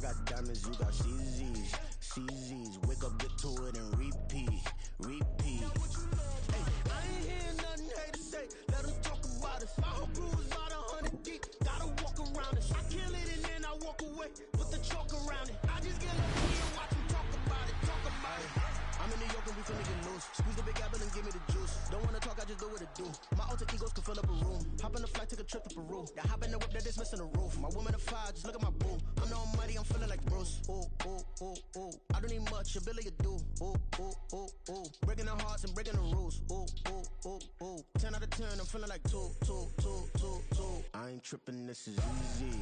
got diamonds, you got CZs. CZs, wake up, get to it, and repeat. Repeat. Hey, I ain't hearing nothing haters say. Let them talk about us. My whole crew is about 100 deep. Gotta walk around us. I kill it and then I walk away. Put the chalk around it. I just get lucky and watch them talk about it. Talk about it. I'm in New York and we finna get loose. Squeeze the big apple and give me the juice. Don't wanna talk, I just do what it do. My alter egos can fill up a room. Hop on the flight, take a trip to Peru. That hop in the whip that is missing the roof. My woman a fire, just look at my boo. I'm the almighty, I'm feeling like Bruce. Ooh, ooh, ooh, ooh. I don't need much, a Billy a do. Ooh, ooh, ooh, ooh. Breaking the hearts and breaking the rules. Ooh, ooh, ooh, ooh. 10 out of 10, I'm feeling like 2. I ain't tripping, this is easy.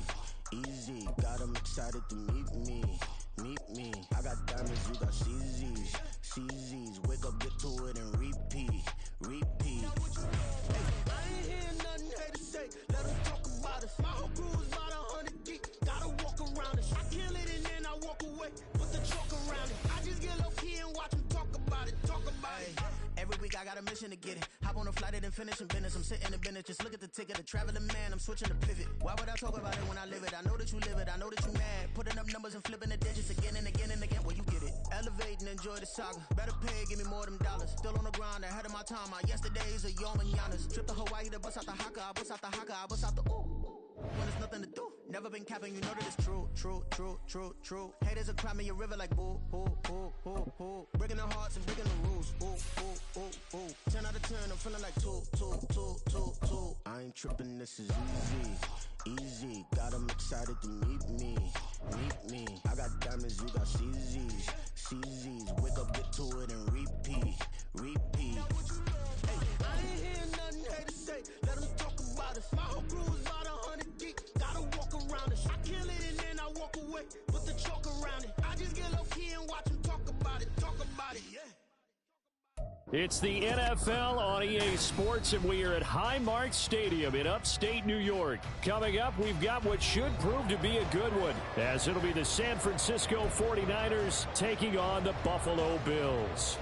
Easy, got 'em excited to meet me. Meet me. I got diamonds, you got CZs. CZs, wake up, get to it, and repeat. Repeat. Hey, I ain't hearing nothing haters say. Let them talk about us. My whole crew is about 100 deep. Gotta walk around us. I kill it and then I walk away. Put the chalk around it. I just get low key and watch them talk about it. Talk about it. Every week I got a mission to get it. Hop on a flight and then finish in business. I'm sitting in business. Just look at the ticket. A traveling man. I'm switching to pivot. Why would I talk about it when I live it? I know that you live it. I know that you mad. Putting up numbers and flipping the digits again and again and again. Well, you get it. Elevate and enjoy the saga. Better pay, give me more of them dollars. Still on the grind, ahead of my time. My yesterdays are your mananas. Trip to Hawaii to bust out the haka. I bust out the haka. I bust out the ooh. When there's nothing to do. Never been capping, you know that it's true. Haters are crying a river like boo, boo. Breaking their hearts and breaking the rules. Ooh. 10 out of 10, I'm feeling like 2. I ain't tripping, this is easy. Easy, got 'em excited to meet me. Meet me. I got diamonds, you got CZs. CZs, wake up, get to it, and repeat. Repeat. Hey, I ain't hearing nothing haters say. Let them talk about us. My whole crew is about 100 deep. Gotta walk around us. I kill it and then I walk away. Put the chalk around it. I just get low key and watch them talk about it. Talk about it, yeah. It's the NFL on EA Sports, and we are at Highmark Stadium in upstate New York. Coming up, we've got what should prove to be a good one, as it'll be the San Francisco 49ers taking on the Buffalo Bills.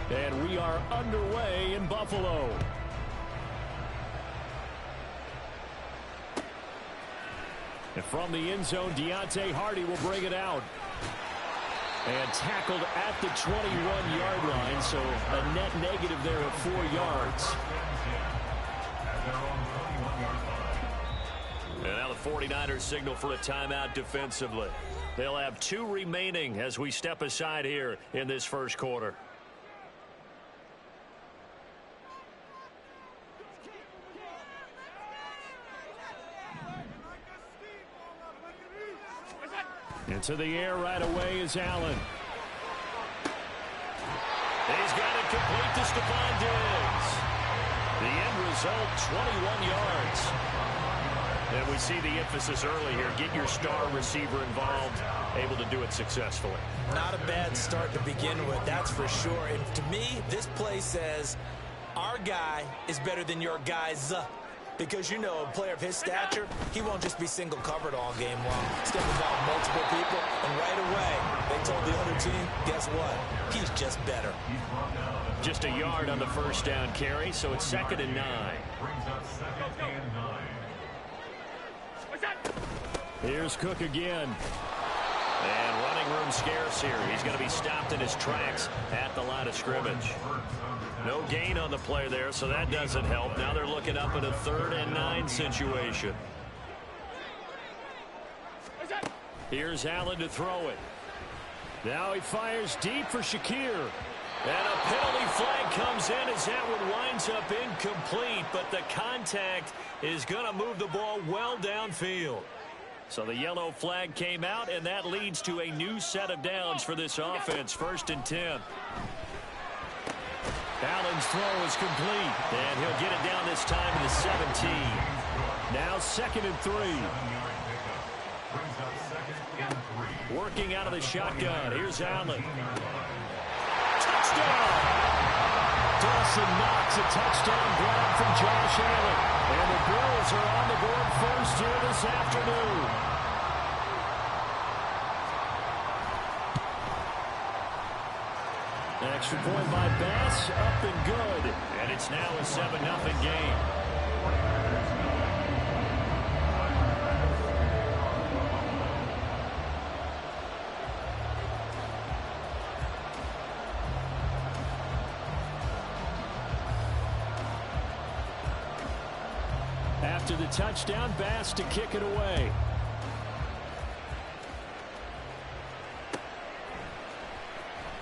And we are underway in Buffalo. And from the end zone, Deontay Hardy will bring it out. And tackled at the 21-yard line, so a net negative there of 4 yards. And now the 49ers signal for a timeout defensively. They'll have 2 remaining as we step aside here in this first quarter. Into the air right away is Allen. He's got it complete to Stephon Diggs. The end result, 21 yards. And we see the emphasis early here. Get your star receiver involved, able to do it successfully. Not a bad start to begin with, that's for sure. And to me, this play says, our guy is better than your guys. Because, you know, a player of his stature, he won't just be single covered all game long. He's going to involve multiple people, and right away, they told the other team, guess what? He's just better. Just a yard on the first down carry, so it's 2nd and 9. Here's Cook again. And running room scarce here. He's going to be stopped in his tracks at the line of scrimmage. No gain on the play there, so that doesn't help. Now they're looking up at a 3rd and 9 situation. Here's Allen to throw it. Now he fires deep for Shakir. And a penalty flag comes in as that one winds up incomplete, but the contact is going to move the ball well downfield. So the yellow flag came out, and that leads to a new set of downs for this offense. 1st and 10. Allen's throw is complete, and he'll get it down this time to the 17. Now 2nd and 3. Working out of the shotgun. Here's Allen. Touchdown! Dawson Knox, a touchdown grab from Josh Allen. And the Bills are on the board first here this afternoon. Extra point by Bass, up and good. And It's now a 7-0 game. After the touchdown, Bass to kick it away.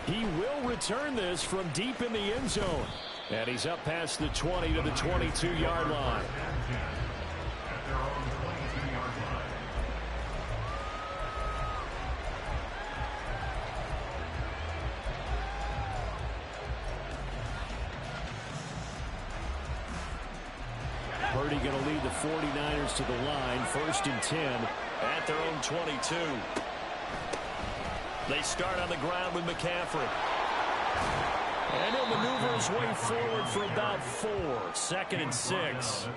He will return this from deep in the end zone. And he's up past the 20 to the 22-yard line. Purdy going to lead the 49ers to the line. 1st and 10 at their own 22. They start on the ground with McCaffrey. And he'll maneuver his way forward for about 4. 2nd and 6.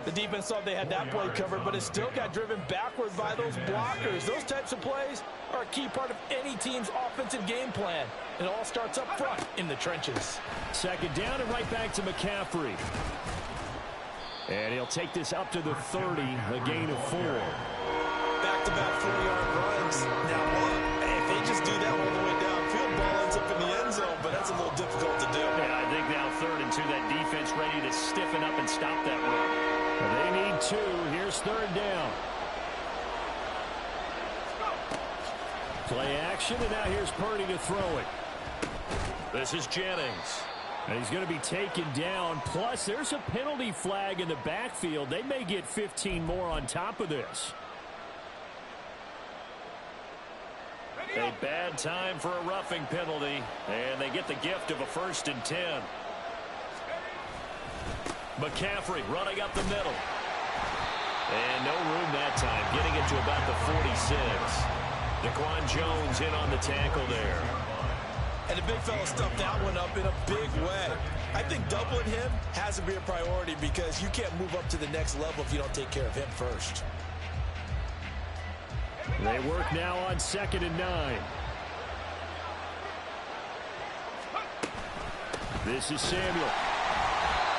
The defense thought they had that play covered, but it still got driven backward by those blockers. Those types of plays are a key part of any team's offensive game plan. It all starts up front in the trenches. 2nd down and right back to McCaffrey. And he'll take this up to the 30, a gain of 4. Back-to-back 40-yard runs. Now, if they just do that all the way downfield, ball ends up in the end zone, but that's a little difficult to do. Yeah, I think now 3rd and 2, that defense ready to stiffen up and stop that run. They need 2. Here's 3rd down. Play action, and now here's Purdy to throw it. This is Jennings. And he's going to be taken down. Plus, there's a penalty flag in the backfield. They may get 15 more on top of this. A bad time for a roughing penalty. And they get the gift of a 1st and 10. McCaffrey running up the middle. And no room that time. Getting it to about the 46. Daquan Jones in on the tackle there. And the big fella stuffed that one up in a big way. I think doubling him has to be a priority because you can't move up to the next level if you don't take care of him first. They work now on 2nd and 9. This is Samuel.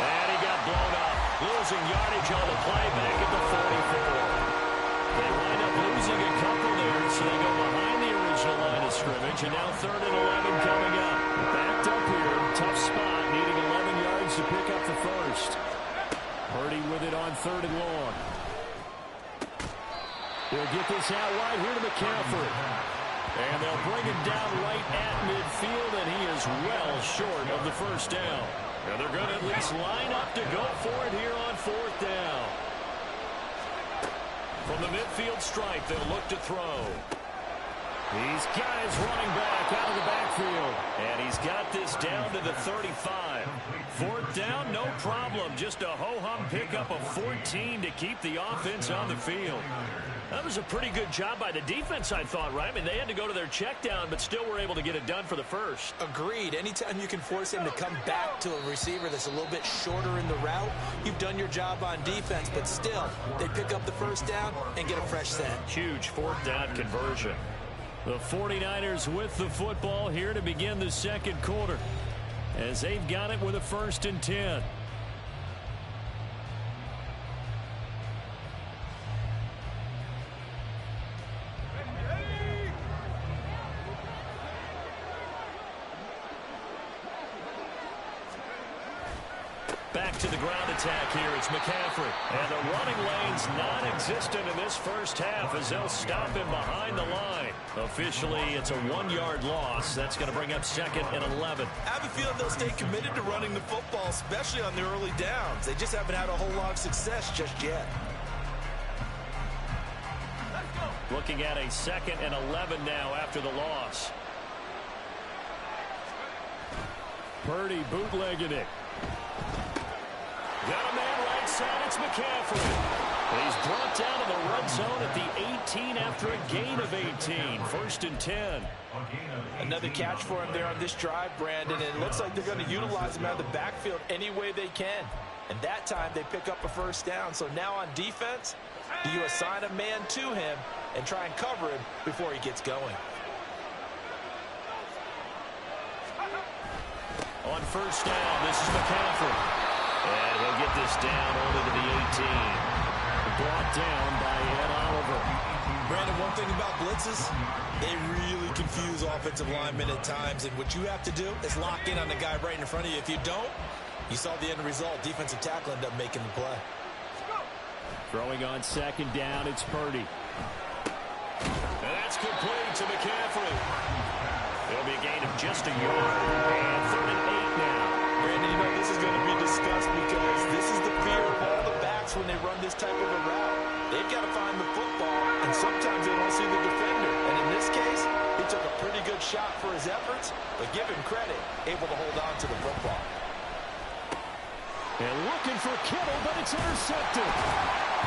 And he got blown up. Losing yardage on the play back at the 44. They wind up losing a couple there, so they go behind the original line of scrimmage, and now 3rd and 11 coming up. Backed up here, tough spot, needing 11 yards to pick up the 1st. Purdy with it on 3rd and long. They'll get this out wide here to McCaffrey. And they'll bring him down right at midfield, and he is well short of the 1st down. And they're going to at least line up to go for it here on 4th down. From the midfield stripe, they'll look to throw. He's got his running back out of the backfield. And he's got this down to the 35. 4th down, no problem. Just a ho-hum pickup of 14 to keep the offense on the field. That was a pretty good job by the defense, I thought, right? I mean, they had to go to their check down, but still were able to get it done for the 1st. Agreed. Anytime you can force him to come back to a receiver that's a little bit shorter in the route, you've done your job on defense, but still, they pick up the 1st down and get a fresh set. Huge 4th down conversion. The 49ers with the football here to begin the 2nd quarter, as they've got it with a 1st and 10. Back to the ground attack here. It's McCaffrey. And the running lane's non-existent in this 1st half as they'll stop him behind the line. Officially, it's a 1-yard loss. That's going to bring up 2nd and 11. I have a feeling they'll stay committed to running the football, especially on the early downs. They just haven't had a whole lot of success just yet. Looking at a 2nd and 11 now after the loss. Purdy bootlegging it. Got a man right side. It's McCaffrey. He's brought down to the red zone at the 18 after a gain of 18. 1st and 10. Another catch for him there on this drive, Brandon. And it looks like they're going to utilize him out of the backfield any way they can. And that time they pick up a 1st down. So now on defense, do you assign a man to him and try and cover him before he gets going? On first down, this is McCaffrey. And he'll get this down only to the 18. Brought down by Ed Oliver. Brandon, one thing about blitzes, they really confuse offensive linemen at times. And what you have to do is lock in on the guy right in front of you. If you don't, you saw the end result. Defensive tackle ended up making the play. Throwing on second down, it's Purdy. And that's complete to McCaffrey. It'll be a gain of just a yard. And 3rd and 8 now. Brandon, you know, this is going to be discussed because this is the fear of all the backs when they run this type of a route. They've got to find the football, and sometimes they don't see the defender. And in this case, he took a pretty good shot for his efforts, but give him credit, able to hold on to the football. And looking for Kittle, but it's intercepted.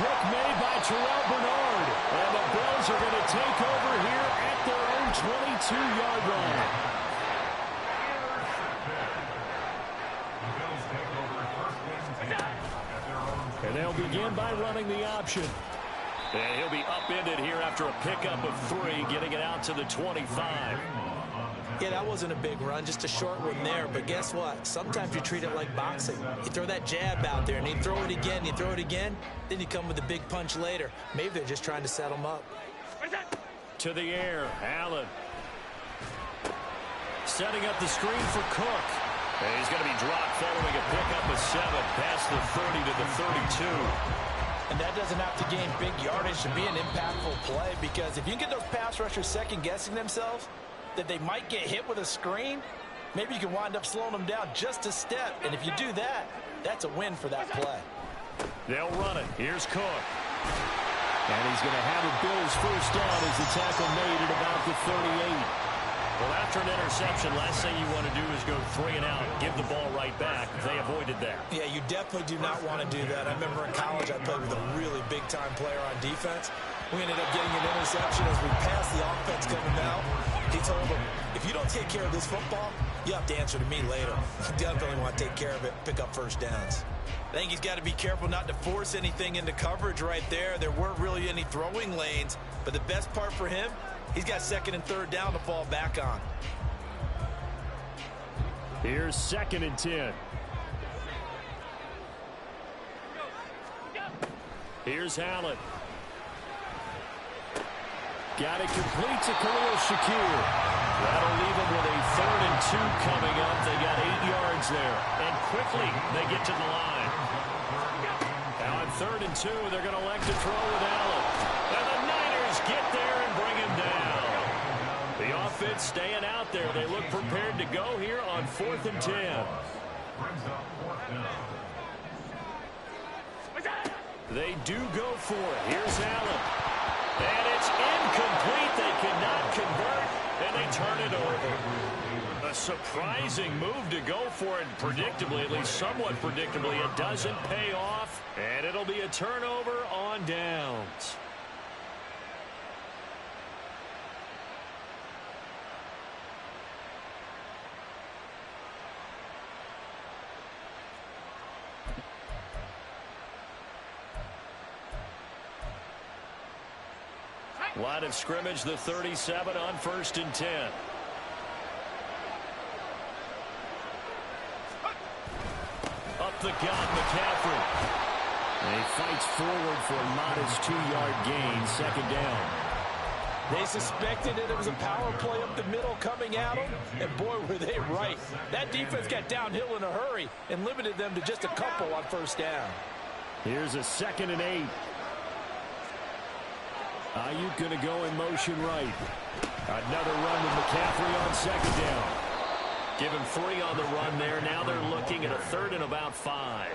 Pick made by Terrell Bernard. And the Bills are going to take over here at their own 22-yard line. And they'll begin by running the option. And he'll be upended here after a pickup of 3, getting it out to the 25. Yeah, that wasn't a big run, just a short one there. But guess what? Sometimes you treat it like boxing. You throw that jab out there, and you throw it again, you throw it again, then you come with a big punch later. Maybe they're just trying to set them up. To the air, Allen. Setting up the screen for Cook. And he's going to be dropped following a pickup of 7 past the 30 to the 32. And that doesn't have to gain big yardage to be an impactful play, because if you can get those pass rushers second-guessing themselves, that they might get hit with a screen, maybe you can wind up slowing them down just a step. And if you do that, that's a win for that play. They'll run it. Here's Cook. And he's going to have a Bills first down as the tackle made at about the 38. Well, after an interception, last thing you want to do is go 3 and out, give the ball right back. They avoided that. Yeah, you definitely do not want to do that. I remember in college I played with a really big-time player on defense. We ended up getting an interception as we passed the offense coming out. He told him, if you don't take care of this football, you have to answer to me later. You definitely want to take care of it, pick up first downs. I think he's got to be careful not to force anything into coverage right there. There weren't really any throwing lanes, but the best part for him, he's got 2nd and 3rd down to fall back on. Here's 2nd and 10. Here's Allen. Got it complete to Khalil Shakir. That'll leave him with a 3rd and 2 coming up. They got 8 yards there. And quickly they get to the line. Now on 3rd and 2, they're going to elect to throw with Allen. And the Niners get there and bring him down. The offense staying out there. They look prepared to go here on 4th and 10. They do go for it. Here's Allen. And it's incomplete. They cannot convert, and they turn it over. A surprising move to go for it. Predictably, at least somewhat predictably, it doesn't pay off, and it'll be a turnover on downs. Line of scrimmage, the 37 on 1st and 10. Up the gut, McCaffrey. And he fights forward for a modest 2-yard gain, 2nd down. They suspected that it was a power play up the middle coming at them, and boy, were they right. That defense got downhill in a hurry and limited them to just a couple on 1st down. Here's a 2nd and 8. Ayuk going to go in motion right. Another run with McCaffrey on 2nd down. Give him 3 on the run there. Now they're looking at a 3rd and about 5.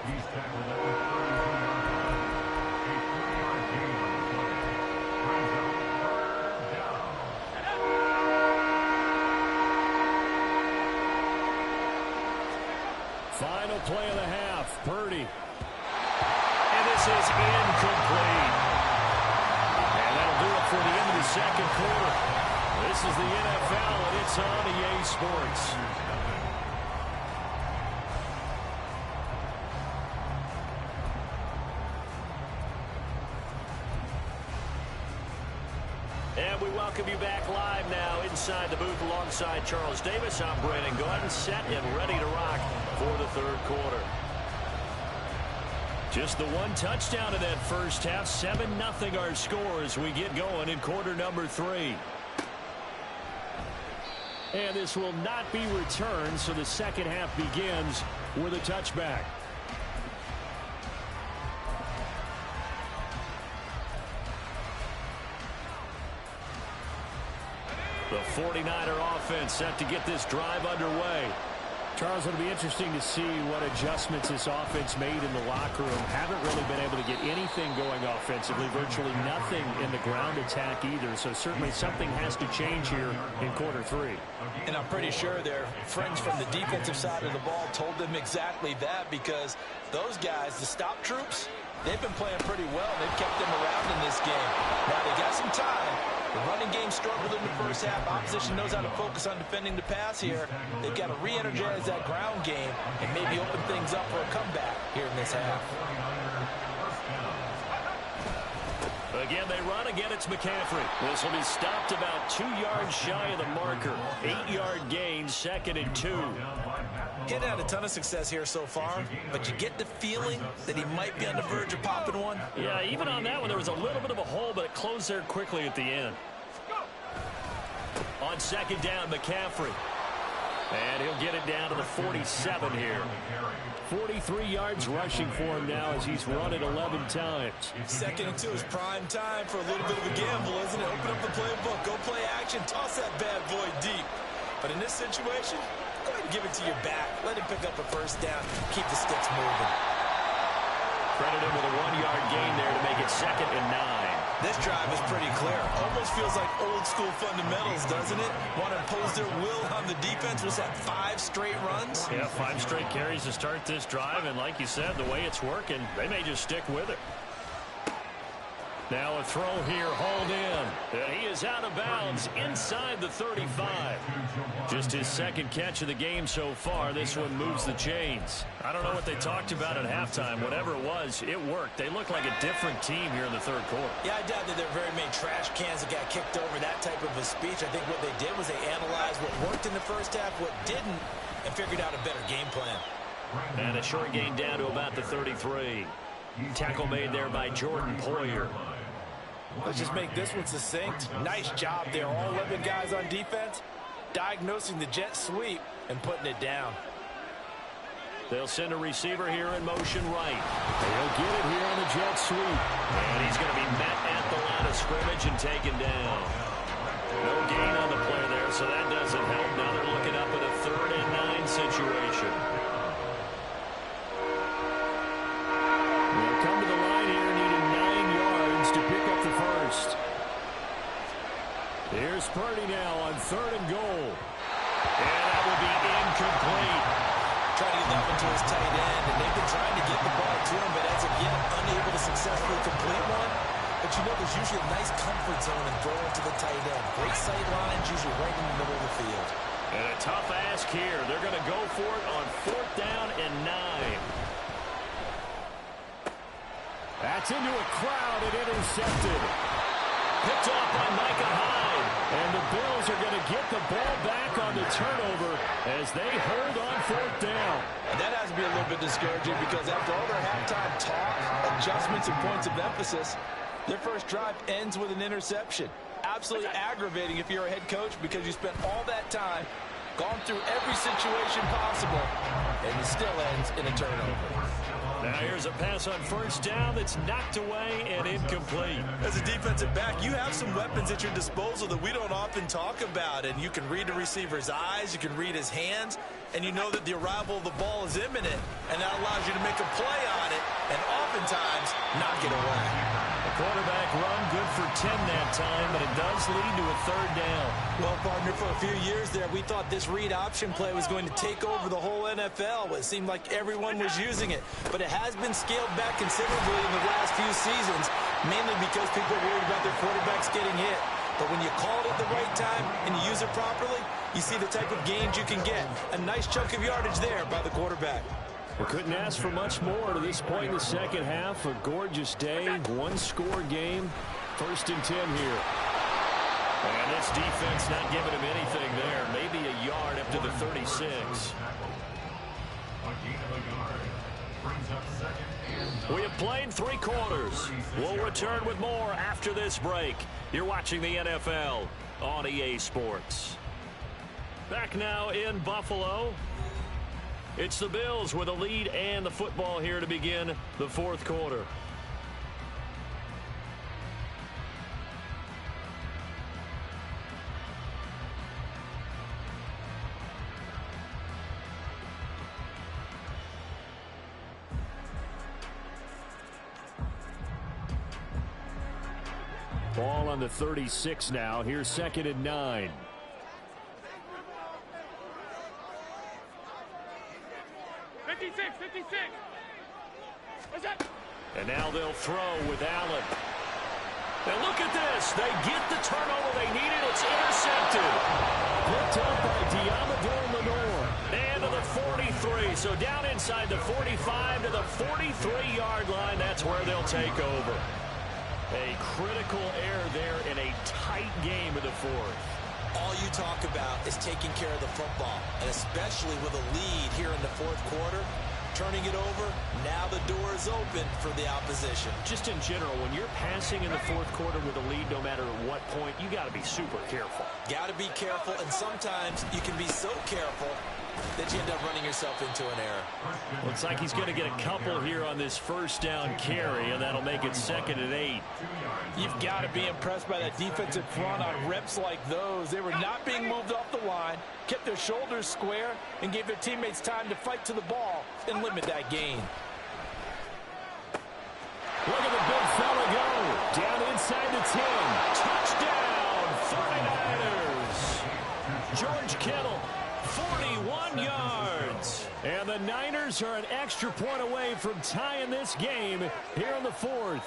Final play of the half, Purdy. And this is incomplete. And that'll do it for the end of the 2nd quarter. This is the NFL, and it's on EA Sports. And we welcome you back live now inside the booth alongside Charles Davis. I'm Brandon Gaudin, set and ready to rock for the third quarter. Just the one touchdown in that first half. 7-0 our score as we get going in quarter number 3. And this will not be returned, so the second half begins with a touchback. The 49er offense set to get this drive underway. Charles, it'll be interesting to see what adjustments this offense made in the locker room. Haven't really been able to get anything going offensively. Virtually nothing in the ground attack either. So certainly something has to change here in quarter 3. And I'm pretty sure their friends from the defensive side of the ball told them exactly that, because those guys, the stop troops, they've been playing pretty well. They've kept them around in this game. Now they got some time. The running game struggled in the first half. Opposition knows how to focus on defending the pass here. They've got to re-energize that ground game and maybe open things up for a comeback here in this half. Again, they run. Again, it's McCaffrey. This will be stopped about 2 yards shy of the marker. 8-yard gain, 2nd and 2. He hadn't had a ton of success here so far, but you get the feeling that he might be on the verge of popping one. Yeah, even on that one, there was a little bit of a hole, but it closed there quickly at the end. On 2nd down, McCaffrey. And he'll get it down to the 47 here. 43 yards rushing for him now as he's run it 11 times. 2nd and 2 is prime time for a little bit of a gamble, isn't it? Open up the playbook, go play action, toss that bad boy deep. But in this situation, go ahead and give it to your back. Let him pick up a first down. Keep the sticks moving. Credit him with a 1-yard gain there to make it 2nd and 9. This drive is pretty clear. Almost feels like old school fundamentals, doesn't it? Want to impose their will on the defense. Was that 5 straight runs? Yeah, 5 straight carries to start this drive. And like you said, the way it's working, they may just stick with it. Now a throw here, hauled in. And he is out of bounds inside the 35. Just his 2nd catch of the game so far. This one moves the chains. I don't know what they talked about at halftime. Whatever it was, it worked. They look like a different team here in the third quarter. Yeah, I doubt that there are very many trash cans that got kicked over, that type of a speech. I think what they did was they analyzed what worked in the first half, what didn't, and figured out a better game plan. And a short gain down to about the 33. Tackle made there by Jordan Poyer. Let's just make this one succinct. Nice job there. All 11 guys on defense diagnosing the jet sweep and putting it down. They'll send a receiver here in motion right. He'll get it here on the jet sweep. And he's going to be met at the line of scrimmage and taken down. No gain on the play there, so that doesn't help. Now they're looking up at a 3rd and 9 situation. They'll come to the line here, needing 9 yards to pick up the first. Here's Purdy now on 3rd and goal. And that will be incomplete. Trying to get that one to his tight end, and they've been trying to get the ball to him, but as of yet, unable to successfully complete one. But you know there's usually a nice comfort zone in throwing to the tight end. Great sight lines, usually right in the middle of the field. And a tough ask here. They're going to go for it on 4th down and 9. That's into a crowd and intercepted. Picked off by Micah Hyde. And the Bills are going to get the ball back on the turnover as they hold on 4th down. And that has to be a little bit discouraging, because after all their halftime talk, adjustments, and points of emphasis, their first drive ends with an interception. Absolutely aggravating if you're a head coach, because you spent all that time, gone through every situation possible, and it still ends in a turnover. Now here's a pass on 1st down that's knocked away and incomplete. As a defensive back, you have some weapons at your disposal that we don't often talk about, and you can read the receiver's eyes, you can read his hands, and you know that the arrival of the ball is imminent, and that allows you to make a play on it and oftentimes knock it away. The quarterback run good for 10 that time, but it does lead to a 3rd down. Well, partner, for a few years there, we thought this read option play was going to take over the whole NFL. It seemed like everyone was using it, but it has been scaled back considerably in the last few seasons, mainly because people are worried about their quarterbacks getting hit. But when you call it at the right time and you use it properly, you see the type of gains you can get. A nice chunk of yardage there by the quarterback. We couldn't ask for much more to this point in the second half. A gorgeous day, 1-score game. 1st and 10 here. And this defense not giving him anything there. Maybe a yard up to the 36. We have played 3 quarters. We'll return with more after this break. You're watching the NFL on EA Sports. Back now in Buffalo. It's the Bills with a lead and the football here to begin the 4th quarter. Ball on the 36 now. Here's 2nd and 9. And now they'll throw with Allen. And look at this. They get the turnover they needed. It's intercepted. Picked up by Diamador Lenore. And to the 43. So down inside the 45 to the 43-yard line. That's where they'll take over. A critical error there in a tight game in the 4th. All you talk about is taking care of the football, and especially with a lead here in the 4th quarter. Turning it over, now the door is open for the opposition. Just in general, when you're passing in the 4th quarter with a lead, no matter at what point, you got to be super careful. Got to be careful, and sometimes you can be so careful that you end up running yourself into an error. Looks like he's going to get a couple here on this 1st down carry, and that'll make it 2nd and 8. You've got to be impressed by that defensive front on reps like those. They were not being moved off the line, kept their shoulders square, and gave their teammates time to fight to the ball and limit that gain. Look at the big fella go. Down inside the 10. Touchdown, 49ers. George Kittle, 41 yards. And the Niners are an extra point away from tying this game here in the 4th.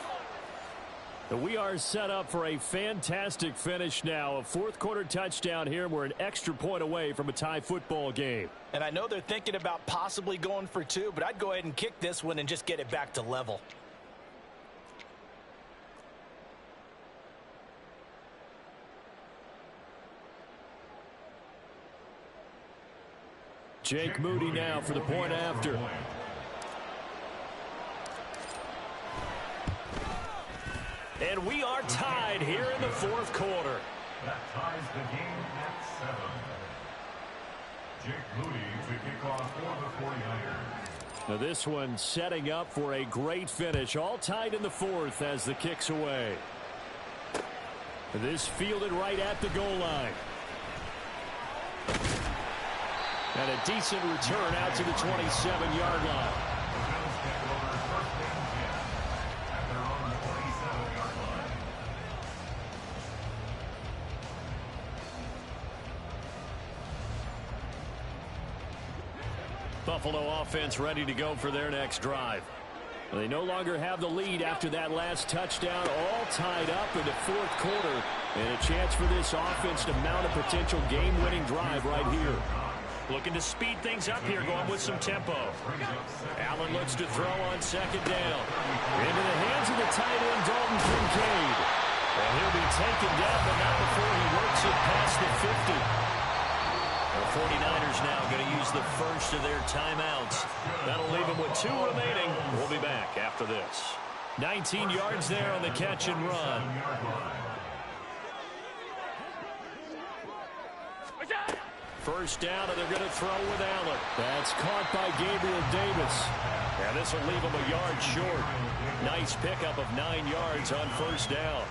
We are set up for a fantastic finish now. A 4th quarter touchdown here. We're an extra point away from a tie football game. And I know they're thinking about possibly going for 2, but I'd go ahead and kick this one and just get it back to level. Jake Moody now for the point after. And we are tied here in the 4th quarter. That ties the game at 7. Jake Moody to kick off for the 49ers. Now this one setting up for a great finish. All tied in the 4th as the kick's away. This fielded right at the goal line. And a decent return out to the 27-yard line. Buffalo offense ready to go for their next drive. They no longer have the lead after that last touchdown, all tied up in the 4th quarter. And a chance for this offense to mount a potential game-winning drive right here. Looking to speed things up here, going with some tempo. Allen looks to throw on 2nd down. Into the hands of the tight end, Dalton Kincaid. And he'll be taken down, but not before he works it past the 50. The 49ers now going to use the first of their timeouts. That'll leave them with 2 remaining. We'll be back after this. 19 yards there on the catch and run. First down, and they're going to throw with Allen. That's caught by Gabriel Davis. And this will leave him a yard short. Nice pickup of 9 yards on 1st down.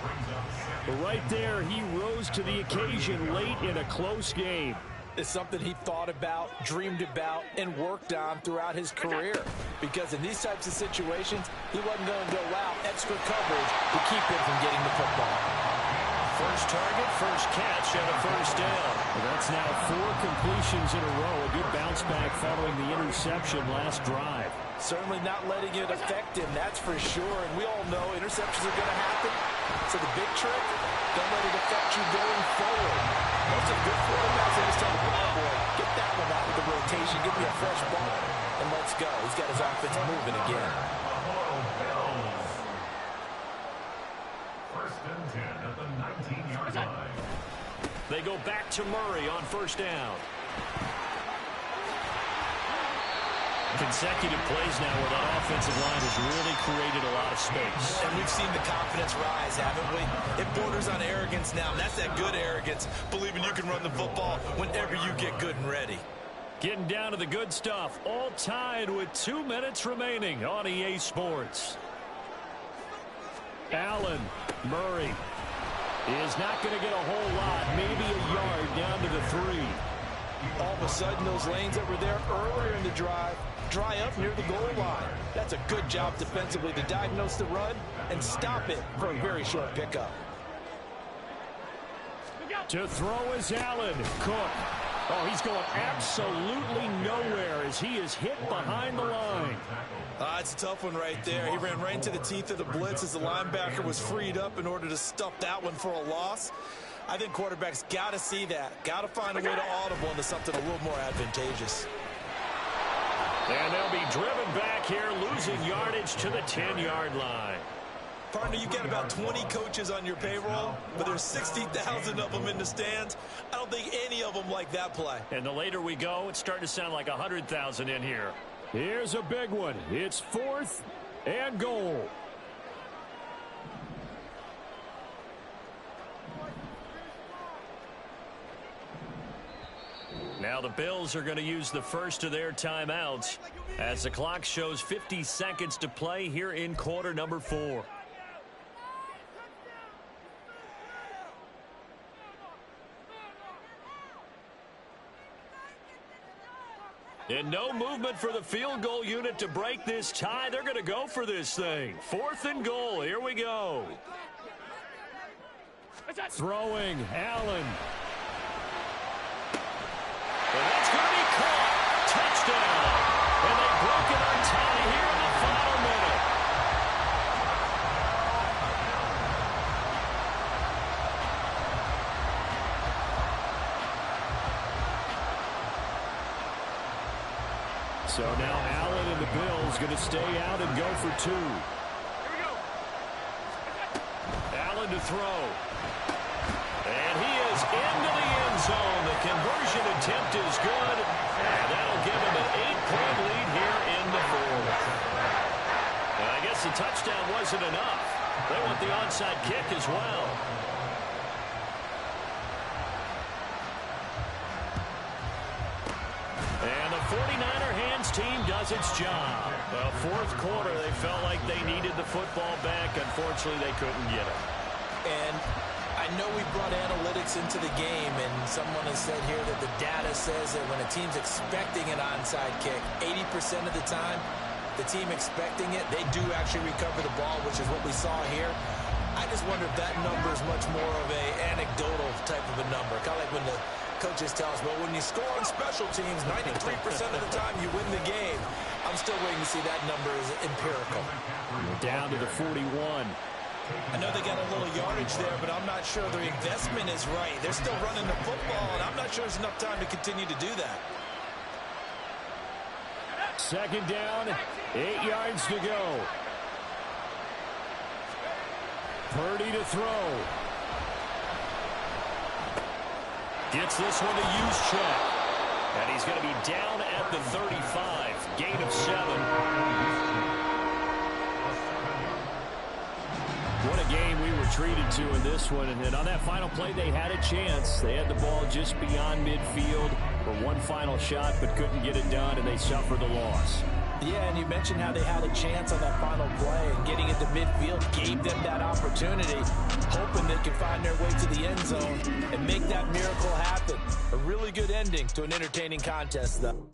But right there, he rose to the occasion late in a close game. It's something he thought about, dreamed about, and worked on throughout his career. Because in these types of situations, he wasn't going to allow extra coverage to keep him from getting the football. First target, first catch, and a 1st down. Well, that's now 4 completions in a row. A good bounce back following the interception last drive. Certainly not letting it affect him, that's for sure. And we all know interceptions are going to happen. So the big trick, don't let it affect you going forward. Most of the good quarterbacks in this type of ball, boy, get that one out of the rotation, give me a fresh ball, and let's go. He's got his offense moving again. First and 10 at the 19-yard line. They go back to Murray on first down. Consecutive plays now where that offensive line has really created a lot of space. And we've seen the confidence rise, haven't we? It borders on arrogance now, and that's that good arrogance, believing you can run the football whenever you get good and ready. Getting down to the good stuff, all tied with 2 minutes remaining on EA Sports. Allen, Murray is not going to get a whole lot, maybe a yard down to the 3. All of a sudden, those lanes that were there earlier in the drive dry up near the goal line. That's a good job defensively to diagnose the run and stop it for a very short pickup. To throw is Allen. Cook. Oh, he's going absolutely nowhere as he is hit behind the line. It's a tough one right there. He ran right into the teeth of the blitz as the linebacker was freed up in order to stuff that one for a loss. I think quarterbacks got to see that. Got to find a way to audible into something a little more advantageous. And they'll be driven back here, losing yardage to the 10-yard line. Partner, you get about 20 coaches on your payroll, but there's 60,000 of them in the stands. I don't think any of them like that play. And the later we go, it's starting to sound like 100,000 in here. Here's a big one. It's 4th and goal. Now the Bills are going to use the first of their timeouts as the clock shows 50 seconds to play here in quarter number 4. And no movement for the field goal unit to break this tie. They're going to go for this thing. 4th and goal. Here we go. Throwing, Allen. And that's going to be caught. Touchdown. And they've broken our tie here in the final minute. So now Allen and the Bills going to stay out and go for 2. Allen to throw. And he is into the end zone. The conversion attempt is good. And that'll give him an 8-point lead here in the 4th. And I guess the touchdown wasn't enough. They want the onside kick as well. And the 49er hands team does its job. Well, 4th quarter, they felt like they needed the football back. Unfortunately, they couldn't get it. And I know we brought analytics into the game, and someone has said here that the data says that when a team's expecting an onside kick, 80% of the time, the team expecting it, they do actually recover the ball, which is what we saw here. I just wonder if that number is much more of a anecdotal type of a number. Kind of like when the coaches tell us, well, when you score on special teams, 93% of the time you win the game. I'm still waiting to see that number is empirical. Down to the 41. I know they got a little yardage there, but I'm not sure their investment is right. They're still running the football, and I'm not sure there's enough time to continue to do that. 2nd down, 8 yards to go. Purdy to throw. Gets this one to Juszczyk. And he's going to be down at the 35. Gain of 7. What a game we were treated to in this one. And on that final play, they had a chance. They had the ball just beyond midfield for one final shot, but couldn't get it done, and they suffered the loss. Yeah, and you mentioned how they had a chance on that final play, and getting into midfield gave them that opportunity, hoping they could find their way to the end zone and make that miracle happen. A really good ending to an entertaining contest, though.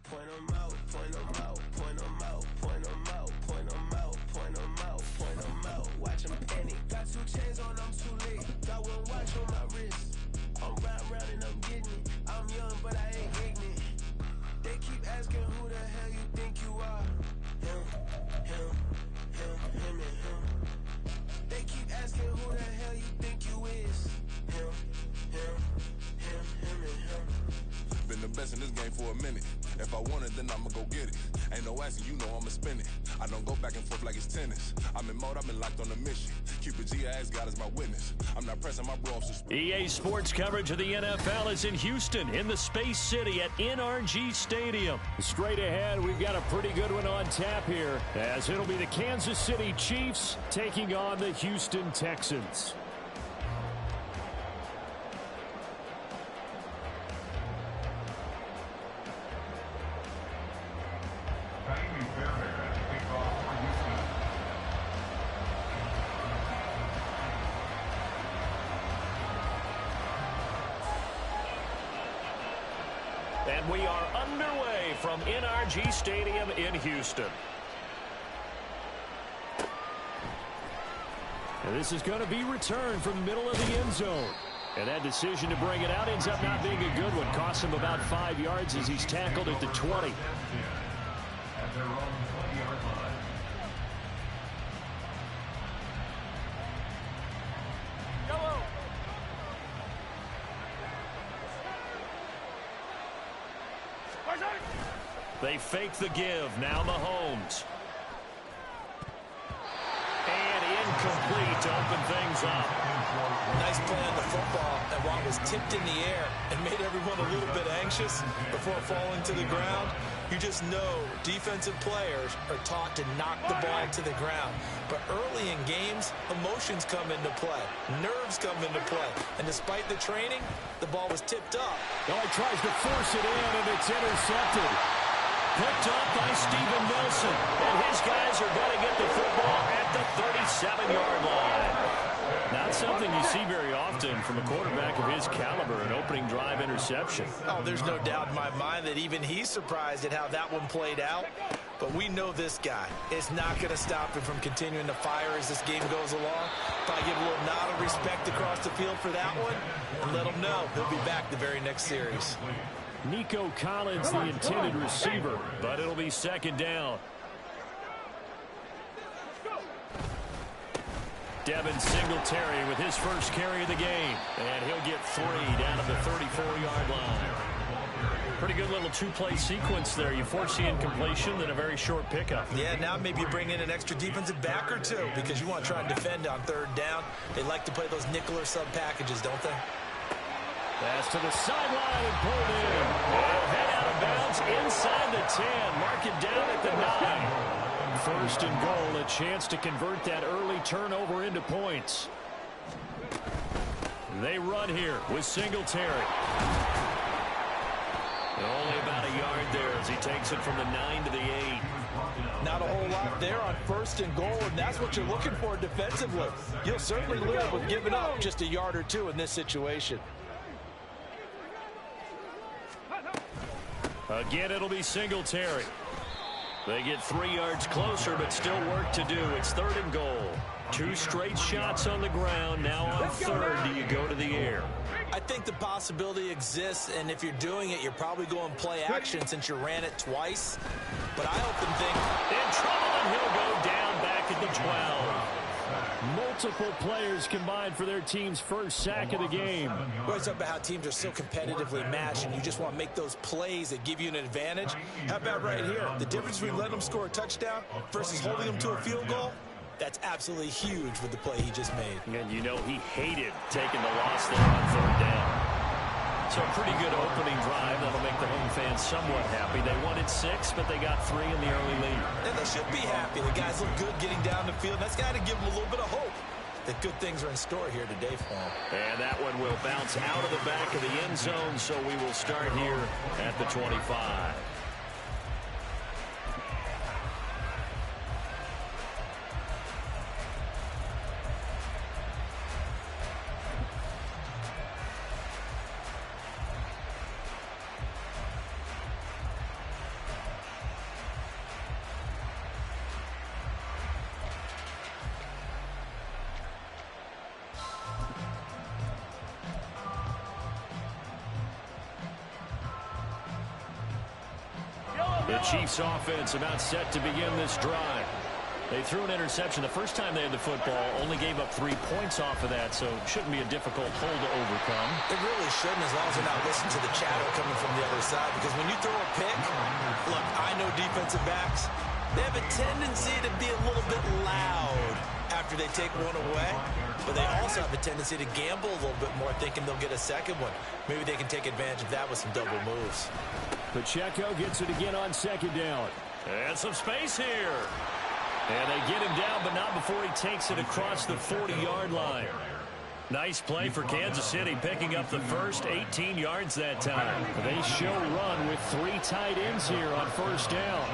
Point 'em out, point 'em out, point 'em out, point 'em out, point 'em out, point 'em out, point 'em out. Watch 'em panic. Got 2 chains on, I'm too late. Got 1 watch on my wrist. I'm round and I'm getting it. I'm young, but I ain't ignorant. They keep asking who the hell you think you are. Him, him, him, him, and him. They keep asking who the hell you think you is. Him, him, him, him, and him. Been the best in this game for a minute. If I want it, then I'ma go get it. Ain't no asking, you know I'ma spend it. I don't go back and forth like it's tennis. I'm in mode, I've been locked on a mission. Cupid G, I ask God as my witness. I'm not pressing my bro off suspension. EA Sports coverage of the NFL is in Houston, in the Space City at NRG Stadium. Straight ahead, we've got a pretty good one on tap here, as it'll be the Kansas City Chiefs taking on the Houston Texans. And we are underway from NRG Stadium in Houston. And this is going to be returned from the middle of the end zone. And that decision to bring it out ends up not being a good one. Costs him about 5 yards as he's tackled at the 20. At their own 20-yard line. They fake the give. Now Mahomes. And incomplete to open things up. Nice play on the football, and while it was tipped in the air and made everyone a little bit anxious before falling to the ground, you just know defensive players are taught to knock the ball to the ground. But early in games, emotions come into play. Nerves come into play. And despite the training, the ball was tipped up. Oh, he tries to force it in, and it's intercepted. Picked up by Steven Nelson. And his guys are going to get the football at the 37-yard line. Not something you see very often from a quarterback of his caliber, an opening drive interception. Oh, there's no doubt in my mind that even he's surprised at how that one played out. But we know this guy is not going to stop him from continuing to fire as this game goes along. Probably give a little nod of respect across the field for that one and let him know he'll be back the very next series. Nico Collins, the intended receiver, but it'll be second down. Devin Singletary with his first carry of the game. And he'll get 3 down at the 34-yard line. Pretty good little two-play sequence there. You force the incompletion, then a very short pickup. Yeah, now maybe you bring in an extra defensive back or two because you want to try and defend on third down. They like to play those nickel or sub packages, don't they? Pass to the sideline and pulled in. They'll head out of bounds inside the 10. Mark it down at the 9. First and goal, a chance to convert that early turnover into points. They run here with Singletary. And only about a yard there as he takes it from the 9 to the 8. Not a whole lot there on first and goal, and that's what you're looking for defensively. You'll certainly live with giving up just a yard or two in this situation. Again, it'll be Singletary. They get 3 yards closer, but still work to do. It's third and goal. 2 straight shots on the ground. Now on third, do you go to the air? I think the possibility exists, and if you're doing it, you're probably going play action since you ran it twice. But I often think in trouble, and he'll go down back at the 12. Multiple players combined for their team's first sack of the game. We always talk about how teams are so competitively matched, and you just want to make those plays that give you an advantage. How about right here? The difference between letting them score a touchdown versus holding them to a field goal, that's absolutely huge with the play he just made. And you know he hated taking the loss there on third down. So a pretty good opening drive. That'll make the home fans somewhat happy. They wanted 6, but they got 3 in the early lead. And they should be happy. The guys look good getting down the field. That's got to give them a little bit of hope that good things are in store here today for them. And that one will bounce out of the back of the end zone, so we will start here at the 25. The Chiefs offense about set to begin this drive. They threw an interception the first time they had the football, only gave up 3 points off of that, so shouldn't be a difficult hole to overcome. It really shouldn't, as long as they're not listening to the chatter coming from the other side, because when you throw a pick, look, I know defensive backs, they have a tendency to be a little bit loud after they take one away, but they also have a tendency to gamble a little bit more, thinking they'll get a second one. Maybe they can take advantage of that with some double moves. Pacheco gets it again on second down. And some space here. And they get him down, but not before he takes it across the 40-yard line. Nice play for Kansas City, picking up the first 18 yards that time. They show run with 3 tight ends here on first down.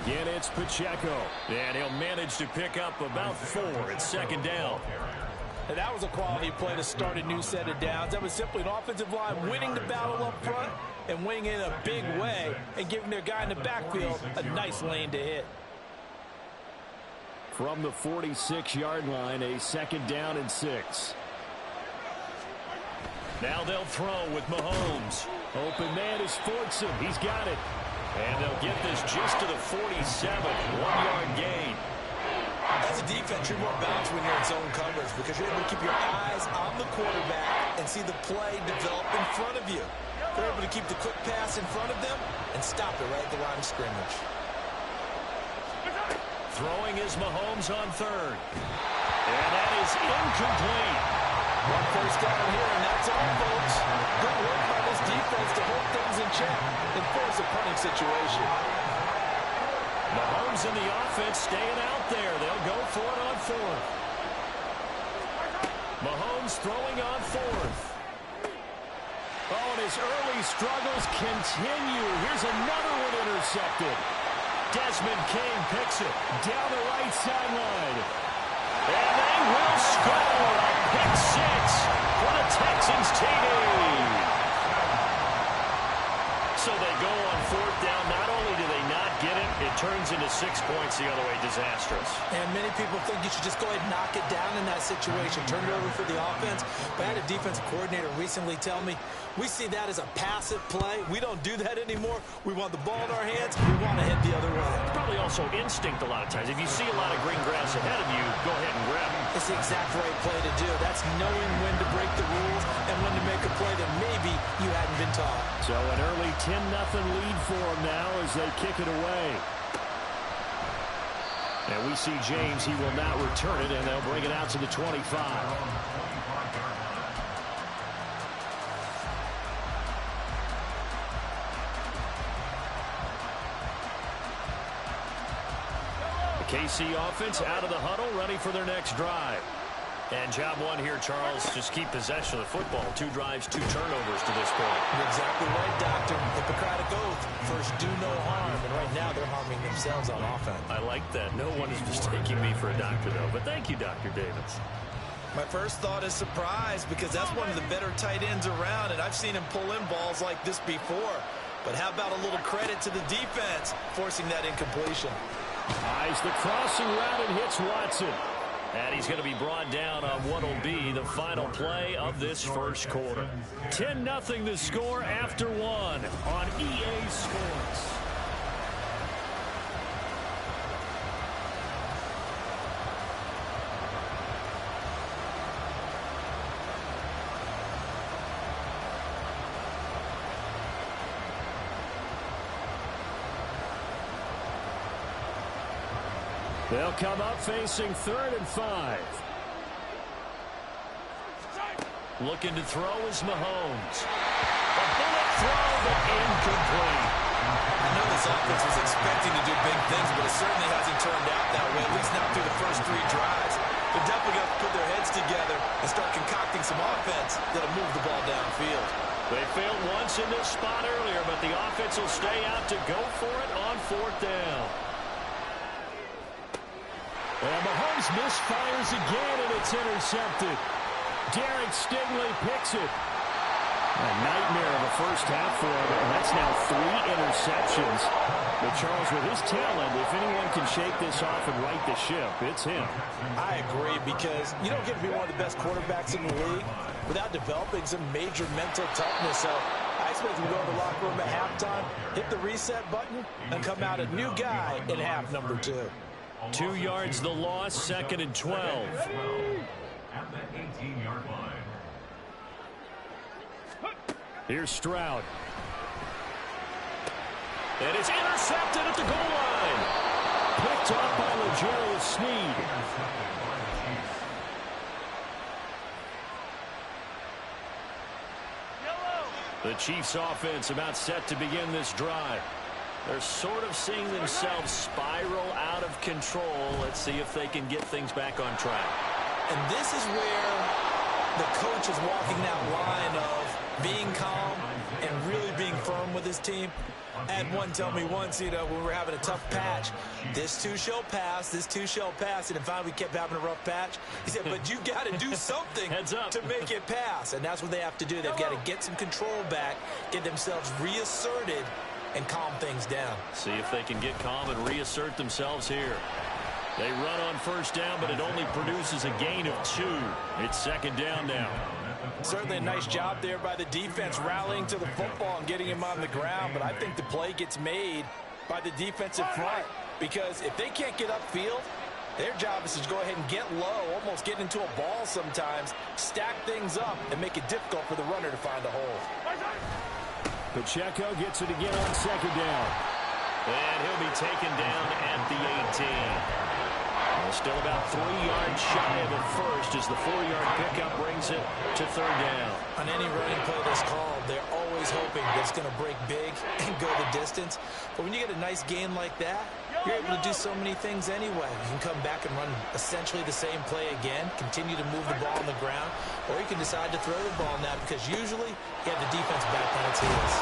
Again, it's Pacheco. And he'll manage to pick up about 4 at second down. And that was a quality play to start a new set of downs. That was simply an offensive line winning the battle up front and winning in a big way and giving their guy in the backfield a nice lane to hit. From the 46-yard line, a second down and 6. Now they'll throw with Mahomes. Open man is Fortson. He's got it. And they'll get this just to the 47. 1-yard gain. As a defense, you're more balanced when you're in zone coverage because you're able to keep your eyes on the quarterback and see the play develop in front of you. They're able to keep the quick pass in front of them and stop it right at the line of scrimmage. Throwing is Mahomes on third. And that is incomplete. 1 first down here, and that's all, folks. Good work by this defense to hold things in check and force a punting situation. Mahomes and the offense staying out there. They'll go for it on 4th. Mahomes throwing on 4th. Oh, and his early struggles continue. Here's another one intercepted. Desmond King picks it down the right sideline. And they will score a pick 6 for the Texans TD. So they go on 4th down. Not only do they not get it, it turns into 6 points the other way. Disastrous. And many people think you should just go ahead and knock it down in that situation. Turn it over for the offense. But I had a defensive coordinator recently tell me, we see that as a passive play. We don't do that anymore. We want the ball in our hands. We want to head the other way. It's probably also instinct a lot of times. If you see a lot of green grass ahead of you, go ahead and grab it. It's the exact right play to do. That's knowing when to break the rules and when to make a play that maybe you hadn't been taught. So an early 10-0 lead for them now as they kick it away. And we see James. He will not return it, and they'll bring it out to the 25. The KC offense out of the huddle, ready for their next drive. And job one here, Charles, just keep possession of the football. 2 drives, 2 turnovers to this point. You're exactly right, Doctor. Hippocratic oath. First, do no harm. And right now, they're harming themselves on offense. I like that. No one is mistaking me for a doctor, though. But thank you, Dr. Davis. My first thought is surprise because that's one of the better tight ends around, and I've seen him pull in balls like this before. But how about a little credit to the defense forcing that incompletion? Eyes the crossing route and hits Watson. And he's going to be brought down on what will be the final play of this first quarter. 10-0 the score after 1 on EA Sports. They'll come up facing 3rd and 5. Looking to throw is Mahomes. A bullet throw, but incomplete. I know this offense was expecting to do big things, but it certainly hasn't turned out that way, at least not through the first 3 drives. They're definitely going to put their heads together and start concocting some offense that'll move the ball downfield. They failed once in this spot earlier, but the offense will stay out to go for it on 4th down. And Mahomes misfires again, and it's intercepted. Derek Stingley picks it. A nightmare of a first half for him, and that's now 3 interceptions. But Charles, with his talent, if anyone can shake this off and right the ship, it's him. I agree, because you don't get to be one of the best quarterbacks in the league without developing some major mental toughness. So I way you can go to the locker room at halftime, hit the reset button, and come out a new guy in half number 2. 2 yards the loss, 2nd and 12. At the 18-yard line. Here's Stroud. And it's intercepted at the goal line. Picked up by L'Jarius Sneed. The Chiefs offense about set to begin this drive. They're sort of seeing themselves spiral out of control. Let's see if they can get things back on track. And this is where the coach is walking that line of being calm and really being firm with his team. I had one tell me once, when we were having a tough patch, this too shall pass, this too shall pass. And finally we kept having a rough patch. He said, but you got to do something to make it pass. And that's what they have to do. They've got to get some control back, get themselves reasserted, and calm things down. See if they can get calm and reassert themselves here. They run on first down, but it only produces a gain of 2. It's 2nd down now. Certainly a nice job there by the defense rallying to the football and getting him on the ground, but I think the play gets made by the defensive front, because if they can't get upfield, their job is to go ahead and get low, almost get into a ball sometimes, stack things up, and make it difficult for the runner to find a hole. Pacheco gets it again on 2nd down. And he'll be taken down at the 18. Still about 3 yards shy of a first as the 4-yard pickup brings it to 3rd down. On any running play that's called, they're always hoping that it's going to break big and go the distance. But when you get a nice gain like that, you're able to do so many things anyway. You can come back and run essentially the same play again, continue to move the ball on the ground, or you can decide to throw the ball now because usually you have the defense back on its heels.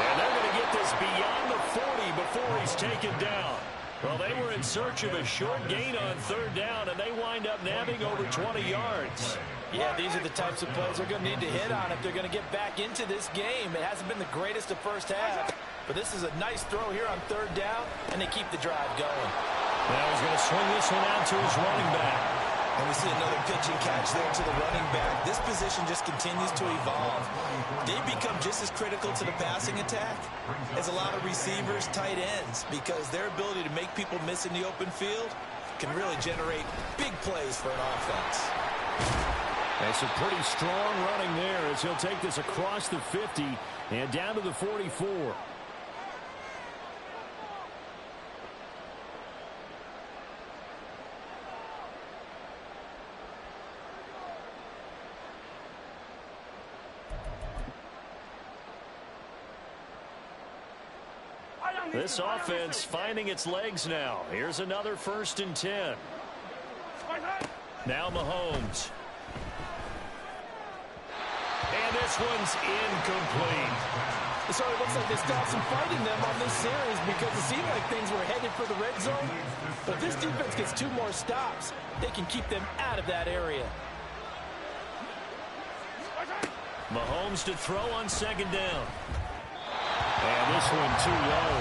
And they're going to get this beyond the 40 before he's taken down. Well, they were in search of a short gain on 3rd down, and they wind up nabbing over 20 yards. Yeah, these are the types of plays they're going to need to hit on if they're going to get back into this game. It hasn't been the greatest of first half, but this is a nice throw here on 3rd down, and they keep the drive going. Now he's going to swing this one out to his running back. And we see another pitch and catch there to the running back. This position just continues to evolve. They become just as critical to the passing attack as a lot of receivers, tight ends, because their ability to make people miss in the open field can really generate big plays for an offense. That's a pretty strong running there as he'll take this across the 50 and down to the 44. This offense finding its legs now. Here's another 1st and 10. Now Mahomes. And this one's incomplete. So it looks like they stopped some fighting them on this series because it seemed like things were headed for the red zone. But if this defense gets 2 more stops, they can keep them out of that area. Mahomes to throw on 2nd down. And this one too low.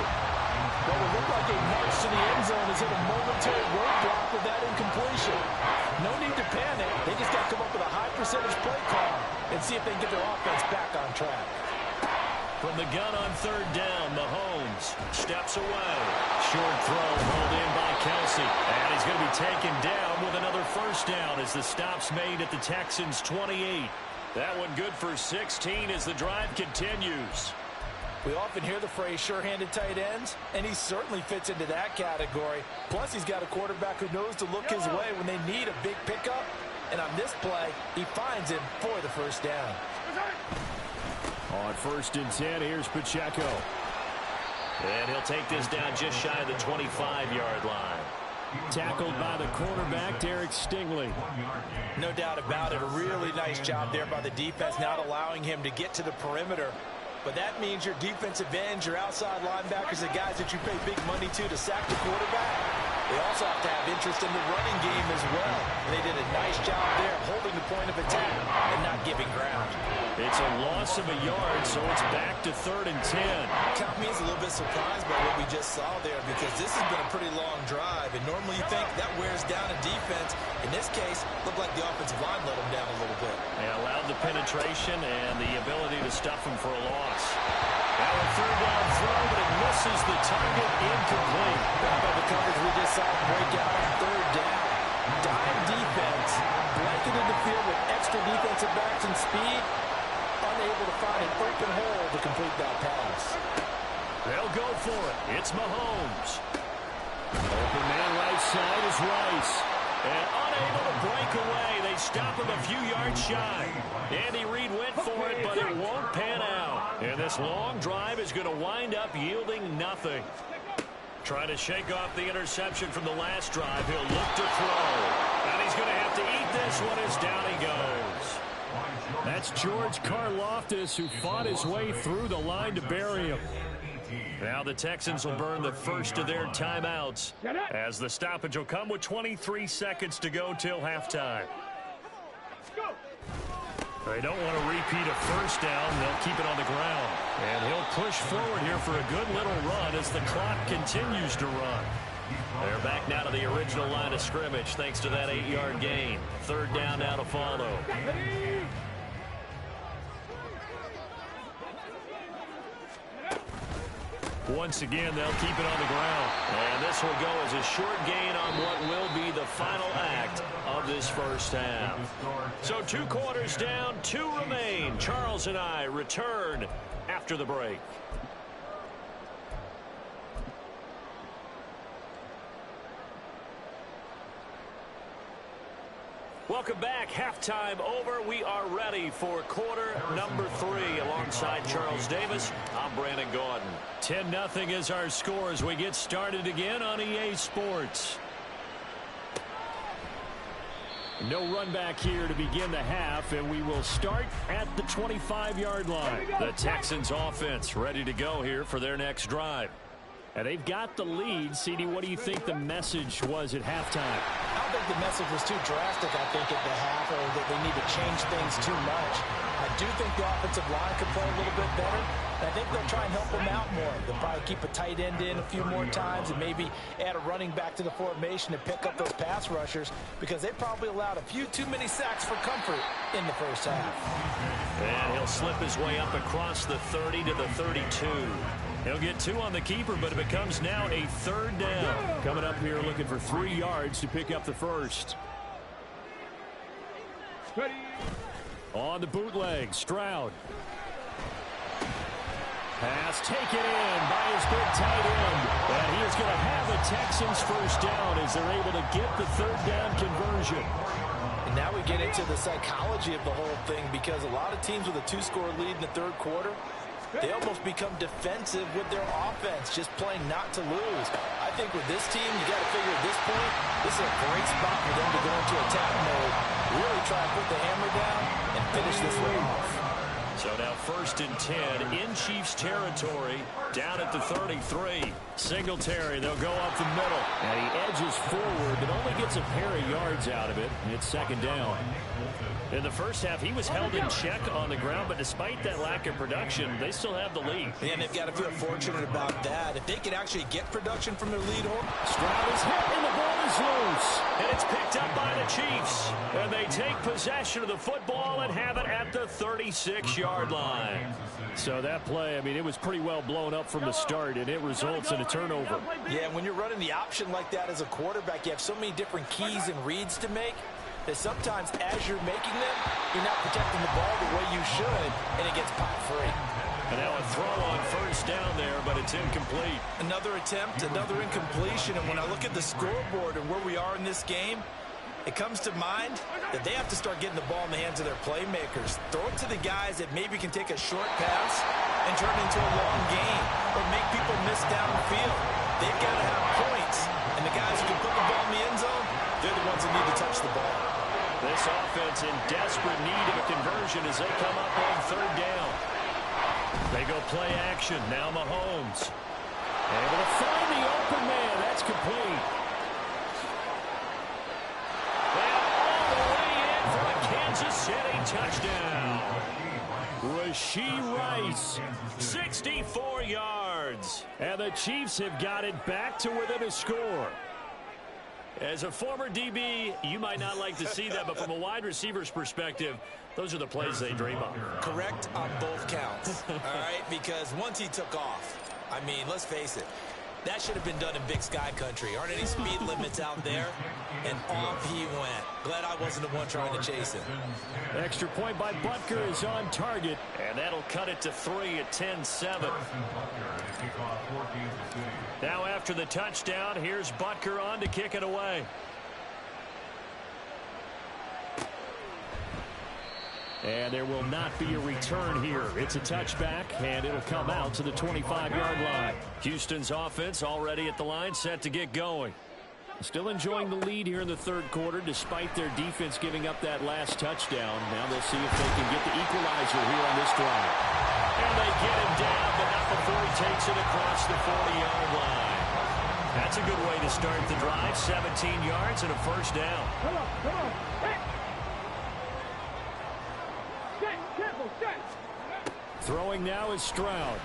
Well, it looked like a march to the end zone has hit a momentary roadblock with that incompletion. No need to panic. They just got to come up with a high percentage play call and see if they can get their offense back on track. From the gun on 3rd down, Mahomes steps away. Short throw rolled in by Kelsey. And he's going to be taken down with another 1st down as the stop's made at the Texans' 28. That one good for 16 as the drive continues. We often hear the phrase sure-handed tight ends, and he certainly fits into that category. Plus, he's got a quarterback who knows to look his way when they need a big pickup. And on this play, he finds him for the 1st down. On 1st and 10, here's Pacheco. And he'll take this down just shy of the 25-yard line. Tackled by the cornerback, Derek Stingley. No doubt about it. A really nice job there by the defense, not allowing him to get to the perimeter. But that means your defensive ends, your outside linebackers, the guys that you pay big money to sack the quarterback, they also have to have interest in the running game as well. And they did a nice job there holding the point of attack and not giving ground. It's a loss of a yard, so it's back to 3rd and 10. Count me as a little bit surprised by what we just saw there, because this has been a pretty long drive, and normally you think that wears down a defense. In this case, looked like the offensive line let them down a little bit. They allowed the penetration and the ability to stuff them for a loss. Now a 3rd down throw, but it misses the target, incomplete. How about the coverage we just saw break out on 3rd down? Dime defense, blanketed the field with extra defensive backs and speed, unable to find an open hole to complete that pass. They'll go for it. It's Mahomes. Open man right side is Rice. And unable to break away. They stop him a few yards shy. Andy Reid went for it, but it won't pan out. And this long drive is going to wind up yielding nothing. Trying to shake off the interception from the last drive. He'll look to throw. And he's going to have to eat this one as down he goes. That's George Karlaftis, who fought his way through the line to bury him. Now the Texans will burn the first of their timeouts, as the stoppage will come with 23 seconds to go till halftime. They don't want to repeat a first down. They'll keep it on the ground. And he'll push forward here for a good little run as the clock continues to run. They're back now to the original line of scrimmage thanks to that 8-yard gain. 3rd down now to follow. Once again, they'll keep it on the ground. And this will go as a short gain on what will be the final act of this first half. So 2 quarters down, 2 remain. Charles and I return after the break. Welcome back. Halftime over. We are ready for quarter number 3. Alongside Charles Davis, I'm Brandon Gaudin. 10-0 is our score as we get started again on EA Sports. No run back here to begin the half, and we will start at the 25-yard line. The Texans offense ready to go here for their next drive. And they've got the lead. CD, what do you think the message was at halftime? I don't think the message was too drastic, I think, at the half, or that they need to change things too much. I do think the offensive line could play a little bit better. I think they'll try and help them out more. They'll probably keep a tight end in a few more times and maybe add a running back to the formation to pick up those pass rushers, because they probably allowed a few too many sacks for comfort in the first half. And he'll slip his way up across the 30 to the 32. He'll get 2 on the keeper, but it becomes now a 3rd down. Coming up here looking for 3 yards to pick up the first. On the bootleg, Stroud. Pass taken in by his big tight end. And he is going to have the Texans first down as they're able to get the 3rd down conversion. And now we get into the psychology of the whole thing, because a lot of teams with a 2-score lead in the 3rd quarter, they almost become defensive with their offense, just playing not to lose. I think with this team, you got to figure at this point, this is a great spot for them to go into attack mode, really try and put the hammer down and finish this one off. So now 1st and 10 in Chiefs territory, down at the 33. Singletary, they'll go up the middle. And he edges forward, but only gets a pair of yards out of it. It's 2nd down. In the first half, he was held in check on the ground, but despite that lack of production, they still have the lead. And they've got to feel fortunate about that. If they could actually get production from their lead, Stroud is hit, and the ball is loose. And it's picked up by the Chiefs. And they take possession of the football and have it at the 36-yard line. So that play, I mean, it was pretty well blown up from the start, and it results in a turnover. Yeah, when you're running the option like that as a quarterback, you have so many different keys and reads to make that sometimes as you're making them, you're not protecting the ball the way you should, and it gets popped free. And now a throw on 1st down there, but it's incomplete. Another attempt, another incompletion, and when I look at the scoreboard and where we are in this game, it comes to mind that they have to start getting the ball in the hands of their playmakers. Throw it to the guys that maybe can take a short pass and turn it into a long game, or make people miss down the field. They've got to have points, and the guys who can put the ball in the end zone, they're the ones that need to touch the ball. This offense in desperate need of a conversion as they come up on 3rd down. They go play action. Now Mahomes. Able to find the open man. That's complete. And all the way in for a Kansas City touchdown. Rashee Rice, 64 yards. And the Chiefs have got it back to within a score. As a former DB, you might not like to see that, but from a wide receiver's perspective, those are the plays they dream of. Correct on both counts, all right? Because once he took off, I mean, let's face it, that should have been done in Big Sky country. Aren't any speed limits out there? And off he went. Glad I wasn't the one trying to chase him. Extra point by Butker is on target, and that'll cut it to 3 at 10-7. Now after the touchdown, here's Butker on to kick it away. And there will not be a return here. It's a touchback, and it'll come out to the 25-yard line. Houston's offense already at the line, set to get going. Still enjoying the lead here in the third quarter, despite their defense giving up that last touchdown. Now they'll see if they can get the equalizer here on this drive. And they get him down, but not before he takes it across the 40-yard line. That's a good way to start the drive. 17 yards and a first down. Come on. Throwing now is Stroud.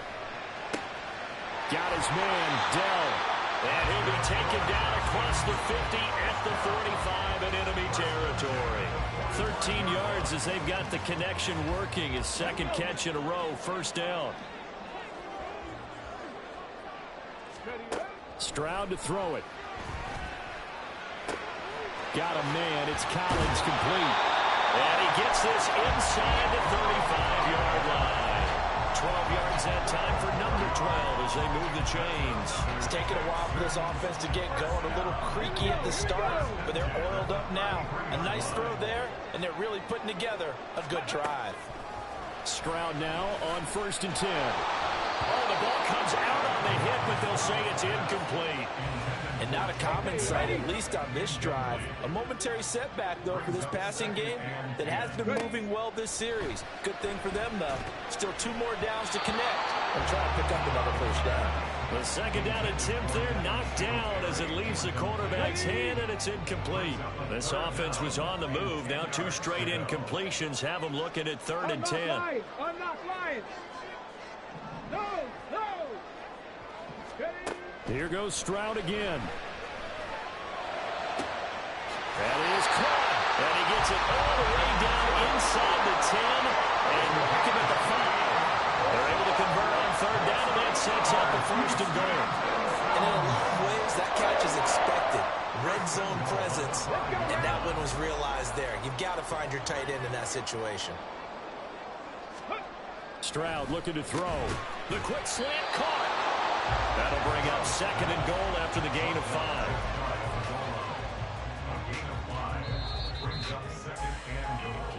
Got his man, Dell. And he'll be taken down across the 50 at the 45 in enemy territory. 13 yards as they've got the connection working. His second catch in a row, first down. Stroud to throw it. Got a man. It's Collins complete. And he gets this inside the 35-yard line. 12 yards that time for number 12 as they move the chains. It's taken a while for this offense to get going. A little creaky at the start, but they're oiled up now. A nice throw there, and they're really putting together a good drive. Stroud now on 1st and 10. Oh, the ball comes out on the hit, but they'll say it's incomplete. And not a common sight, at least on this drive. A momentary setback, though, for this passing game that has been moving well this series. Good thing for them, though. Still 2 more downs to connect and try to pick up another first down. The second down attempt there knocked down as it leaves the quarterback's hand, and it's incomplete. This offense was on the move. Now 2 straight incompletions have them looking at 3rd and 10. I'm not lying. No. Here goes Stroud again. That is caught. And he gets it all the way down inside the 10 and back him at the 5. They're able to convert on 3rd down, and that sets up a 1st and goal. And in a lot of ways, that catch is expected. Red zone presence, and that one was realized there. You've got to find your tight end in that situation. Stroud looking to throw. The quick slant caught. That'll bring up 2nd and goal after the gain of 5.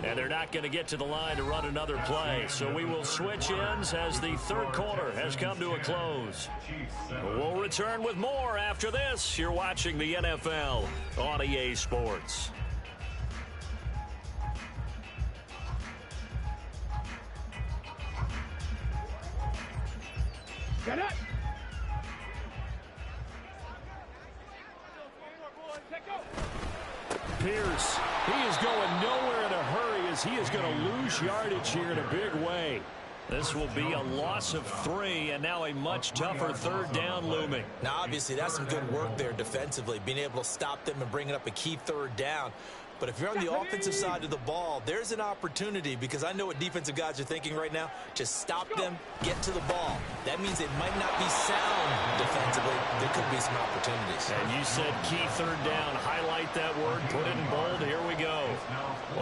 And they're not going to get to the line to run another play. So we will switch ends as the third quarter has come to a close. We'll return with more after this. You're watching the NFL on EA Sports. Get it! Pierce, he is going nowhere in a hurry as he is going to lose yardage here in a big way. This will be a loss of 3, and now a much tougher 3rd down looming. Now, obviously, that's some good work there defensively, being able to stop them and bringing up a key 3rd down. But if you're on the offensive side of the ball, there's an opportunity, because I know what defensive guys are thinking right now. Just stop them, get to the ball. That means it might not be sound defensively. There could be some opportunities. And you said key 3rd down. Highlight that word, put it in bold. Here we go.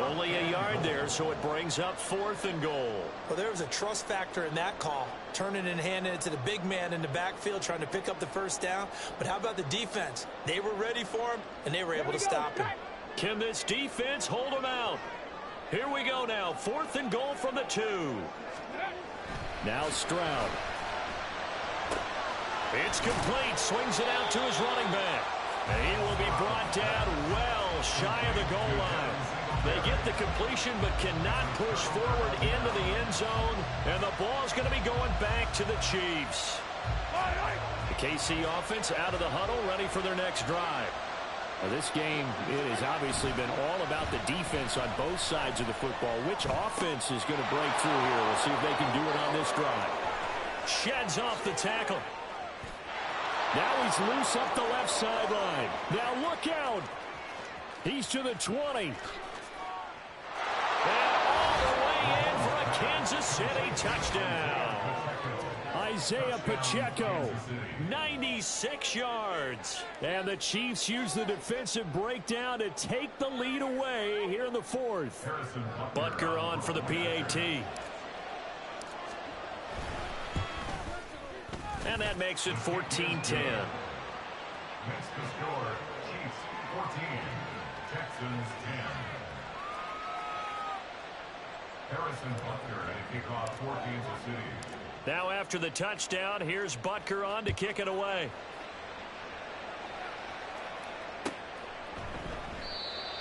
Only a yard there, so it brings up 4th and goal. Well, there was a trust factor in that call. Turning and handing it to the big man in the backfield, trying to pick up the 1st down. But how about the defense? They were ready for him, and they were able to stop him. Can this defense hold him out? Here we go now. 4th and goal from the 2. Now Stroud. It's complete. Swings it out to his running back. And he will be brought down well shy of the goal line. They get the completion but cannot push forward into the end zone. And the ball's going to be going back to the Chiefs. The KC offense out of the huddle, ready for their next drive. Well, this game, it has obviously been all about the defense on both sides of the football. Which offense is going to break through here? We'll see if they can do it on this drive. Sheds off the tackle. Now he's loose up the left sideline. Now look out. He's to the 20. And all the way in for a Kansas City touchdown. Isaiah Pacheco, 96 yards. And the Chiefs use the defensive breakdown to take the lead away here in the fourth. Butker on for the PAT. And that makes it 14-10. Next to score, Chiefs 14, Texans 10. Harrison Butker at a kickoff for Kansas City. Now after the touchdown, here's Butker on to kick it away.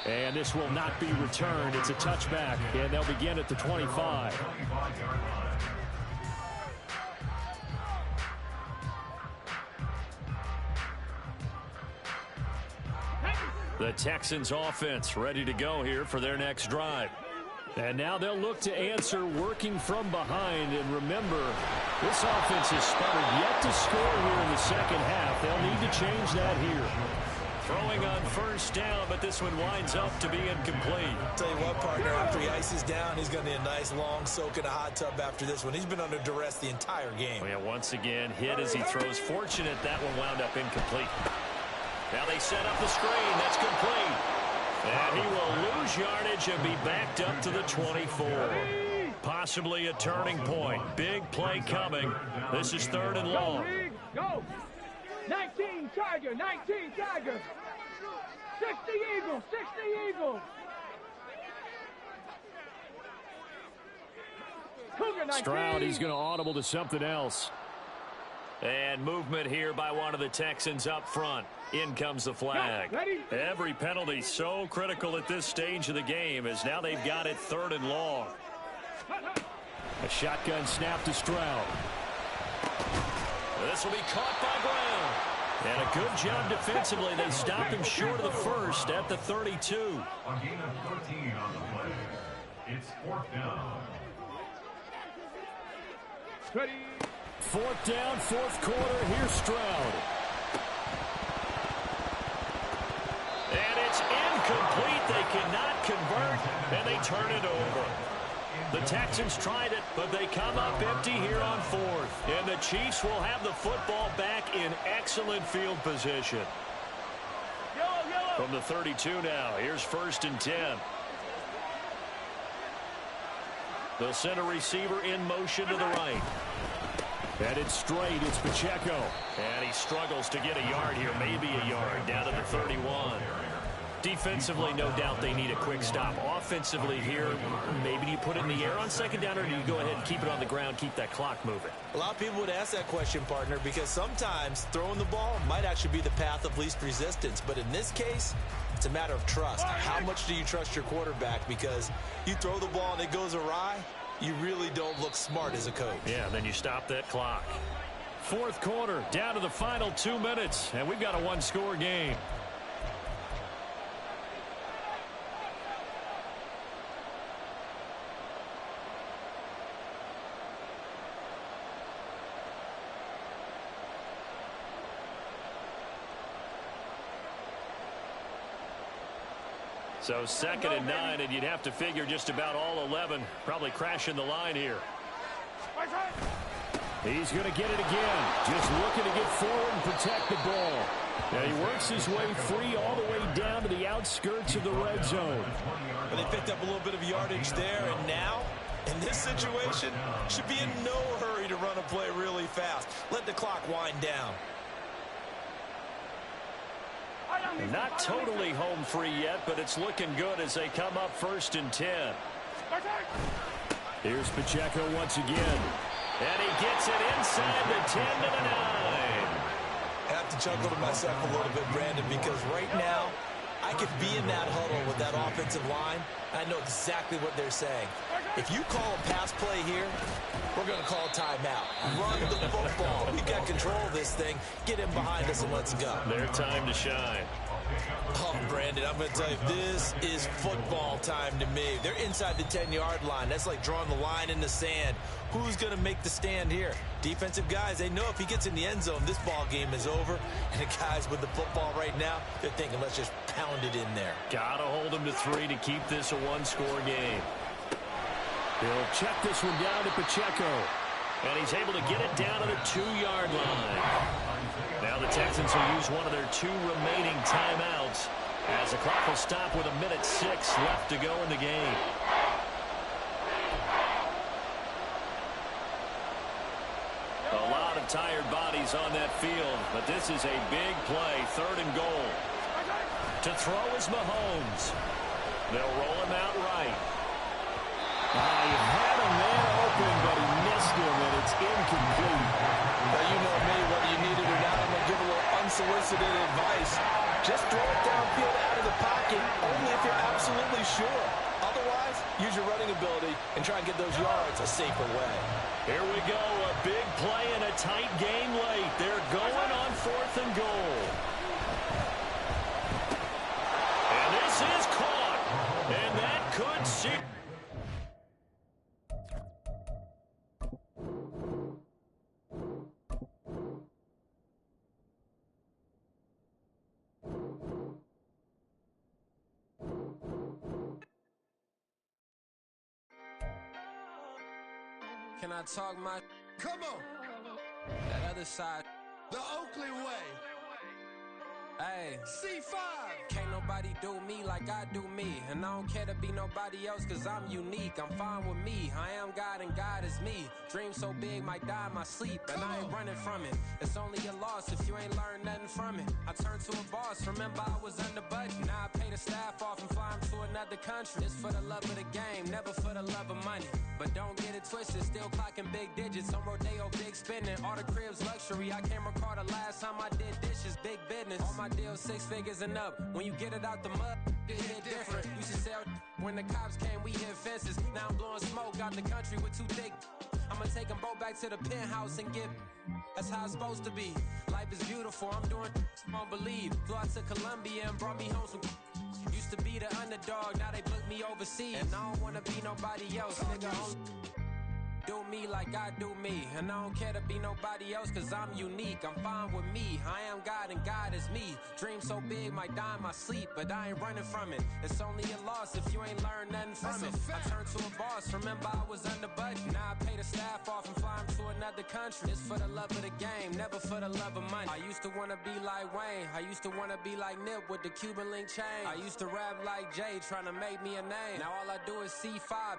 And this will not be returned. It's a touchback, and they'll begin at the 25. The Texans offense ready to go here for their next drive. And now they'll look to answer working from behind. And remember, this offense has sputtered yet to score here in the second half. They'll need to change that here. Throwing on first down, but this one winds up to be incomplete. Tell you what, partner, after he ices down, he's going to need a nice long soak in a hot tub after this one. He's been under duress the entire game. Oh, yeah, once again, hit as he throws. Fortunate that one wound up incomplete. Now they set up the screen. That's complete. And he will lose yardage and be backed up to the 24. Possibly a turning point. Big play coming. This is 3rd and long. Go! 19 Tiger, 19 Tiger. 60 Eagles, 60 Eagles. Cougar 19. Stroud, he's going to audible to something else. And movement here by one of the Texans up front. In comes the flag. Every penalty so critical at this stage of the game as now they've got it 3rd and long. A shotgun snap to Stroud. This will be caught by Brown. And a good job defensively. They stopped him short of the first at the 32. A gain of 13 on the play. It's 4th down. Ready. 4th down, 4th quarter. Here's Stroud. And it's incomplete. They cannot convert, and they turn it over. The Texans tried it, but they come up empty here on 4th. And the Chiefs will have the football back in excellent field position. From the 32 now, here's 1st and 10. They'll send a receiver in motion to the right. And it's straight. It's Pacheco. And he struggles to get a yard here, maybe a yard, down to the 31. Defensively, no doubt they need a quick stop. Offensively here, maybe you put it in the air on 2nd down, or do you go ahead and keep it on the ground, keep that clock moving? A lot of people would ask that question, partner, because sometimes throwing the ball might actually be the path of least resistance. But in this case, it's a matter of trust. How much do you trust your quarterback? Because you throw the ball and it goes awry, you really don't look smart as a coach. Yeah, then you stop that clock. 4th quarter, down to the final 2 minutes, and we've got a one-score game. So 2nd and 9, and you'd have to figure just about all 11 probably crashing the line here. He's going to get it again. Just looking to get forward and protect the ball. Now he works his way free all the way down to the outskirts of the red zone. But they picked up a little bit of yardage there, and now, in this situation, should be in no hurry to run a play really fast. Let the clock wind down. Not totally home free yet, but it's looking good as they come up 1st and 10. Here's Pacheco once again. And he gets it inside the 10 to the 9. I have to chuckle to myself a little bit, Brandon, because right now, I could be in that huddle with that offensive line. I know exactly what they're saying. If you call a pass play here, we're going to call a timeout. Run the football. We've got control of this thing. Get him behind us and let's go. Their time to shine. Oh, Brandon, I'm going to tell you, this is football time to me. They're inside the 10-yard line. That's like drawing the line in the sand. Who's going to make the stand here? Defensive guys, they know if he gets in the end zone, this ball game is over. And the guys with the football right now, they're thinking, let's just pound it in there. Got to hold him to 3 to keep this a one-score game. He'll check this one down to Pacheco. And he's able to get it down to the 2-yard line. Now the Texans will use one of their 2 remaining timeouts as the clock will stop with 1:06 left to go in the game. A lot of tired bodies on that field, but this is a big play, 3rd and goal. To throw is Mahomes. They'll roll him out right. He had him there open, but he missed him, and it's incomplete. Now, you know me, whether you need it or not, I'm going to give a little unsolicited advice. Just throw it downfield out of the pocket, only if you're absolutely sure. Otherwise, use your running ability and try and get those yards a safer way. Here we go, a big play and a tight game late. They're going on 4th and goal. And this is caught. And that could see... Can I talk my... Come on, That other side. the Oakley way. Hey. C5. Can't nobody do me like I do me. And I don't care to be nobody else cause I'm unique. I'm fine with me. I am God and God is me. Dream so big might die in my sleep. And I ain't running from it. It's only a loss if you ain't learned nothing from it. I turned to a boss. Remember I was under budget. Now I pay the staff off and fly them to another country. It's for the love of the game, never for the love of money. But don't get it twisted. Still clocking big digits. On Rodeo, big spending. All the cribs luxury. I can't recall the last time I did dishes. Big business. All my deals 6 figures and up. When you get it out the mud, it hit different. Used to sell when the cops came, we hit fences. Now I'm blowing smoke out the country with 2 thick. I'ma take them both back to the penthouse and get. That's how it's supposed to be. Life is beautiful. I'm doing won't believe. Flew out to Colombia and brought me home some. Used to be the underdog, now they book me overseas. And I don't wanna be nobody else, nigga. Do me like I do me. And I don't care to be nobody else cause I'm unique. I'm fine with me. I am God and God is me. Dream so big might die in my sleep, but I ain't running from it. It's only a loss if you ain't learned nothing from it. I turned to a boss. Remember I was under budget. Now I pay the staff off and fly them to another country. It's for the love of the game, never for the love of money. I used to wanna be like Wayne. I used to wanna be like Nip with the Cuban link chain. I used to rap like Jay, trying to make me a name. Now all I do is C5,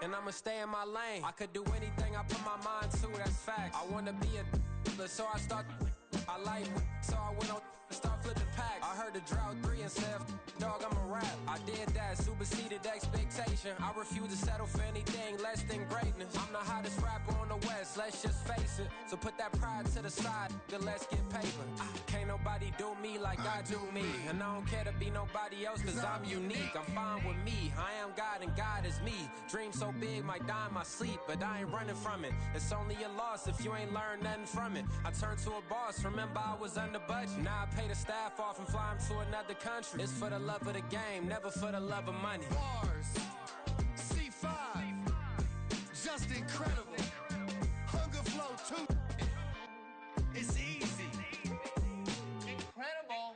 and I'ma stay in my lane. I could do anything I put my mind to, that's facts. I wanna be a so I start. I like, so I went on and start flipping packs. I heard the drought 3 and said, dog, I'm a rap. I did that, superseded expectation. I refuse to settle for anything less than greatness. I'm the hottest rapper on the West, let's just face it. So put that pride to the side, then let's get paper. Can't nobody do me like I do me. And I don't care to be nobody else cause I'm unique. I'm fine with me. I am God and God is me. Dream so big might die in my sleep, but I ain't running from it. It's only a loss if you ain't learned nothing from it. I turned to a boss. Remember I was under budget. Now I pay the staff off and fly them to another country. It's for the love of the game, never for the love of money. Bars. C5. Just incredible. Hunger flow 2. It's easy. Incredible.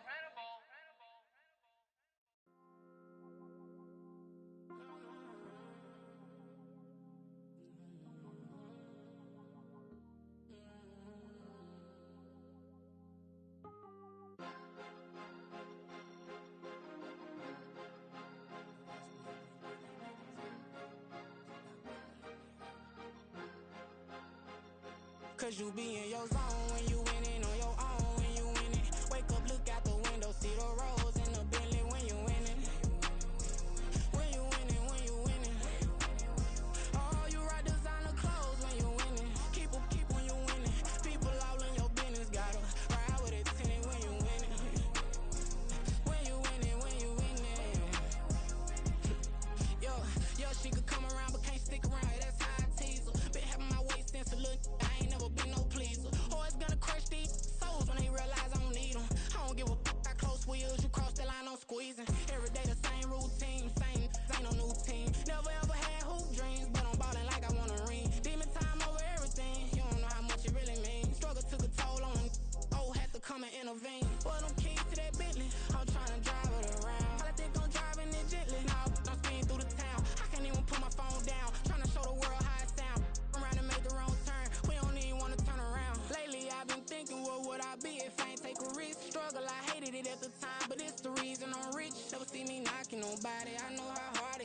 Cause you be in your zone when you winning on your own when you winning. Wake up, look out the window, see the rose in the Bentley when you winning. When you winning, when you winning. Oh, you rock designer clothes when you winning. Keep when you winning. People all in your business, gotta ride with it tinted when you winning. When you winning, when you winning. Yo, she could come around but can't stick around, that's how I tease her. Been having my waist since a little, I ain't never been no pleaser. Always gonna crush these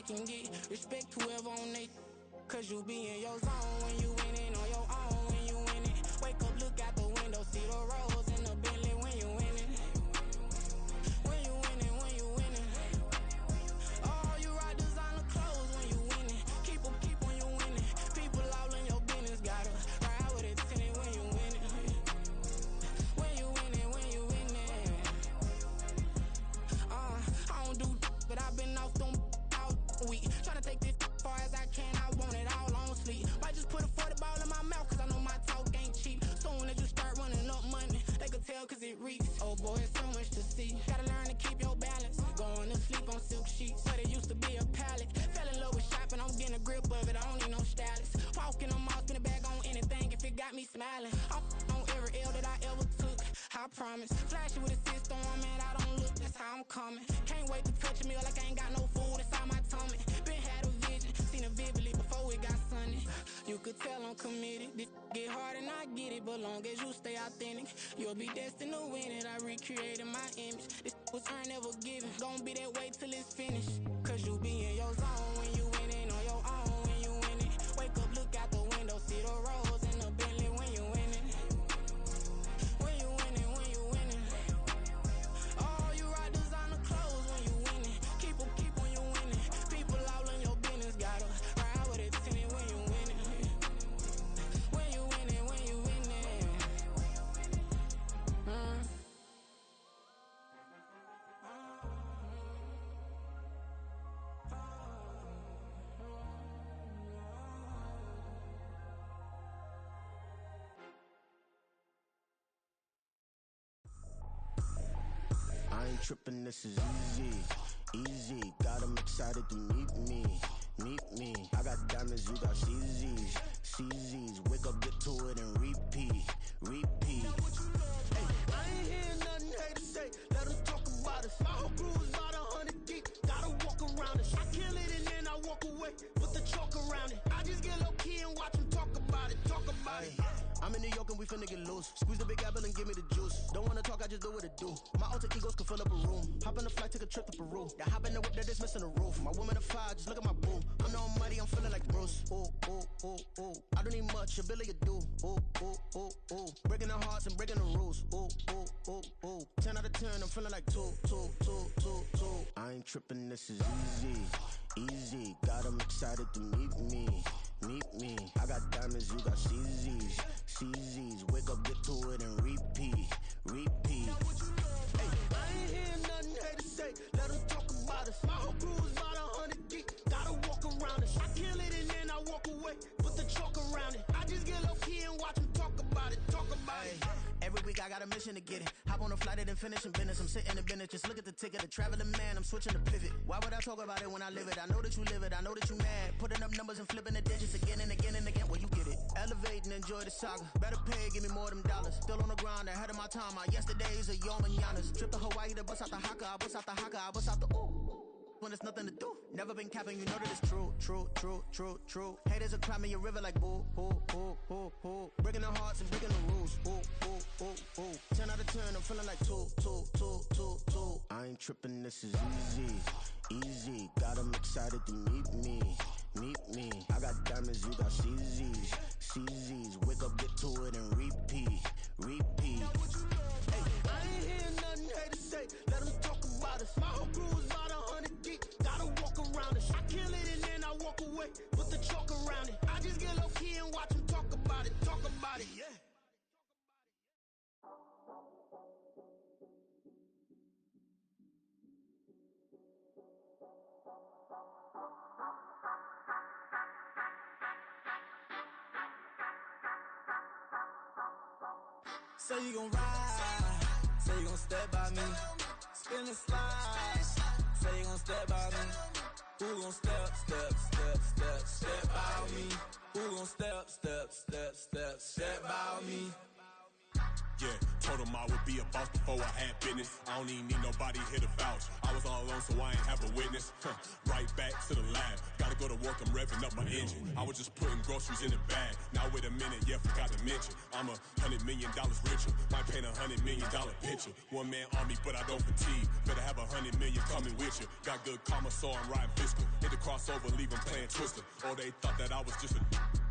can get. Respect whoever on they, cause you be in your zone when you winning on your own when you winning. Wake up, look out the window, see the rose in the Bentley when you winning. When you winning, when you winning. Oh, you rock designer clothes when you winning. Keep when you winning. People all in your business, gotta ride with it tinted when you winning. When you winning, when you winning. I don't do, but I've been off them all week. Tryna take this far as I can, I want it all on sleep. Might just put a 40 ball in my mouth, cause I know my talk ain't cheap. Soon as you start running up money, they could tell cause it reeks. Oh boy, it's so much to see. Gotta learn to keep your balance. Going to sleep on silk sheets, but it used to be a pallet. Fell in love with shopping, I'm getting a grip of it, I don't need no stylist. Walking on mouth, spin a bag on anything if it got me smiling. I'm on every L that I ever took, I promise. Flashy with a system, man, I don't look, that's how I'm coming. Can't wait to touch a meal like I ain't got no food inside my tummy. Been had a vision, seen it vividly before it got sunny. You could tell I'm committed. This get hard and I get it, but long as you stay authentic, you'll be destined to win it. I recreated my image. This was earned, never given. Gonna be that way till it's finished. Cause you be in your zone when you winning on your own when you winning. Wake up, look out the window, see the rose in the Bentley when you winning. When you winning, when you winning. Oh, you rock designer clothes when you winning. Keep when you winning. People all in your business, gotta ride with it tinted when you winning. When you winning, when you winning. I ain't tripping, this is easy, easy. Got 'em excited to meet me. I got diamonds, you got CZs. Wake up, get to it and repeat. Hey, I ain't hear nothing haters say. Let them talk about us. My whole crew is about 100 deep. Gotta walk around it. I kill it and then I walk away. Put the chalk around it. I just get low key and watch them talk about it. I'm in New York and we finna get loose. Squeeze the big apple and give me the juice. Don't wanna talk, I just do what it do. My alter egos can fill up a room. Hop on the flight, take a trip to Peru. That hop in the whip that is missing the roof. My woman a fire, just look at my boo. I'm no money, I'm feeling like Bruce. Ooh. I don't need much, ability to do. Ooh. Breaking the hearts and breaking the rules. Ooh. 10 out of 10, I'm feeling like two. I ain't tripping, this is easy. Got 'em excited to meet me. I got diamonds, you got CZs. Wake up, get to it and repeat. Hey, I ain't hear nothing haters say. Let them talk about us. My whole crew is about 100 deep. Gotta walk around it. I kill it and then I walk away. Put the chalk around it. I just get low key and watch them talk about it. Every week I got a mission to get it. Hop on a flight and then finish in business. I'm sitting in business, just look at the ticket. The traveling man, I'm switching to pivot. Why would I talk about it when I live it? I know that you live it, I know that you mad. Putting up numbers and flipping the digits again and again and again. Well, you get it. Elevate and enjoy the saga. Better pay, give me more them dollars. Still on the grind, ahead of my time. My yesterdays are your mananas. Trip to Hawaii to bust out the haka. I bust out the haka, I bust out the ooh. When there's nothing to do. Never been capping, you know that it's true. Haters will cry me a river like boo. Breaking the hearts and breaking the rules. Ooh. 10 out of 10, I'm feeling like two. I ain't tripping, this is easy. Got 'em excited to meet me. I got diamonds, you got CZs. Wake up, get to it and repeat. Hey, I ain't hear nothing haters say. Let them talk about us. My whole crew is about 100 deep. Gotta walk around it. I kill it and then I walk away. Put the chalk around it. I just get low key and watch them talk about it. Yeah. Say you gon' ride, say you gon' step by me. Spin the slide, say you gon' step by me. Who gon' step by me? Who gon' step by me? Yeah, told him I would be a boss before I had business. I don't even need nobody here to vouch. I was all alone, so I ain't have a witness. Right back to the lab. Gotta go to work, I'm revving up my engine. I was just putting groceries in the bag. Now wait a minute, yeah, forgot to mention. I'm $100 million richer. Might paint $100 million picture. One man army, but I don't fatigue. Better have 100 million coming with you. Got good karma, so I'm riding fiscal. Hit the crossover, leave them playing Twister. Oh, they thought that I was just a...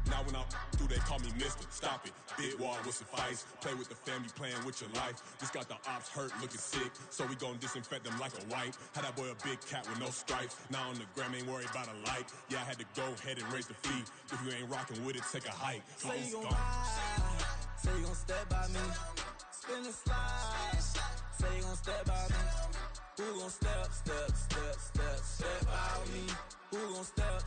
Now when I do, they call me Mister. Stop it, big wall would suffice. Play with the family, playing with your life. This got the ops hurt, looking sick. So we gon' disinfect them like a wipe. Had that boy a big cat with no stripes. Now on the gram, ain't worried about a light. Yeah, I had to go ahead and raise the fee. If you ain't rocking with it, take a hike. Say you gon' ride, say you gon' step by me. Spin and slide, say you gon' step by me. Who gon' step by me? Who gon' step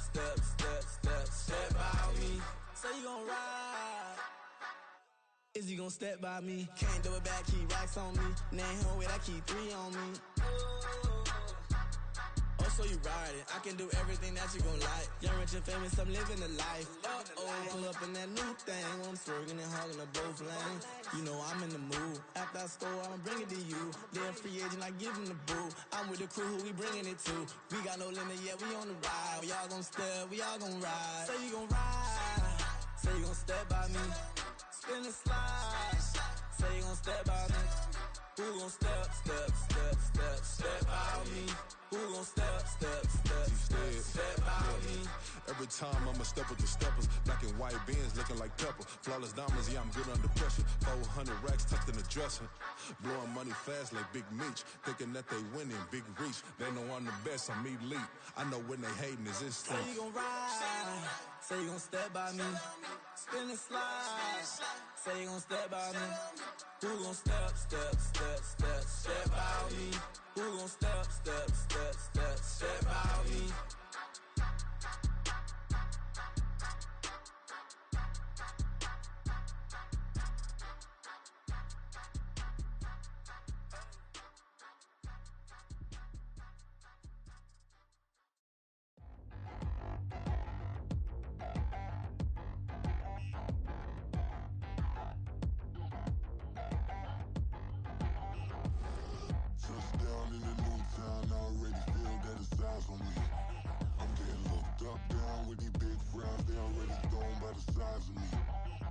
by me? Say you gon' ride. Is he gon' step by me? Can't do it back, keep racks on me. Name him with, I keep 3 on me. Oh, so you riding. I can do everything that you gon' like. Young, rich, and famous, I'm living the life. Pull up in that new thing. When I'm swerving and hogging the both lanes. You know I'm in the mood. After I score, I'ma bring it to you. They're a free agent, I give them the boo. I'm with the crew, who we bringing it to. We got no limit, yeah, we on the ride. We all gon' step, we all gon' ride. Say you gon' ride. Say you gon' step by me. Spin and slide. Say you gon' step by me. Who gon' step by me? Who gon' step by me? Every time I'ma step with the steppers. Black and white beans looking like pepper. Flawless diamonds, yeah, I'm good under pressure. 400 racks tucked in the dresser. Blowing money fast like Big Meech. Thinking that they winning, big reach. They know I'm the best, I'm elite. I know when they hating is instinct. Say you gon' ride, say you gon' step by me. Spin and slide, say you gon' step by me. Who gon' step by me? Who gon' step by me? Touchdown in the new town, I already feel that it's eyes on me. I'm getting looked up, down with these big frowns, they already thrown by the size of me.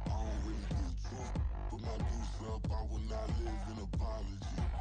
I don't really get truth, put my goose up, I will not live in apology.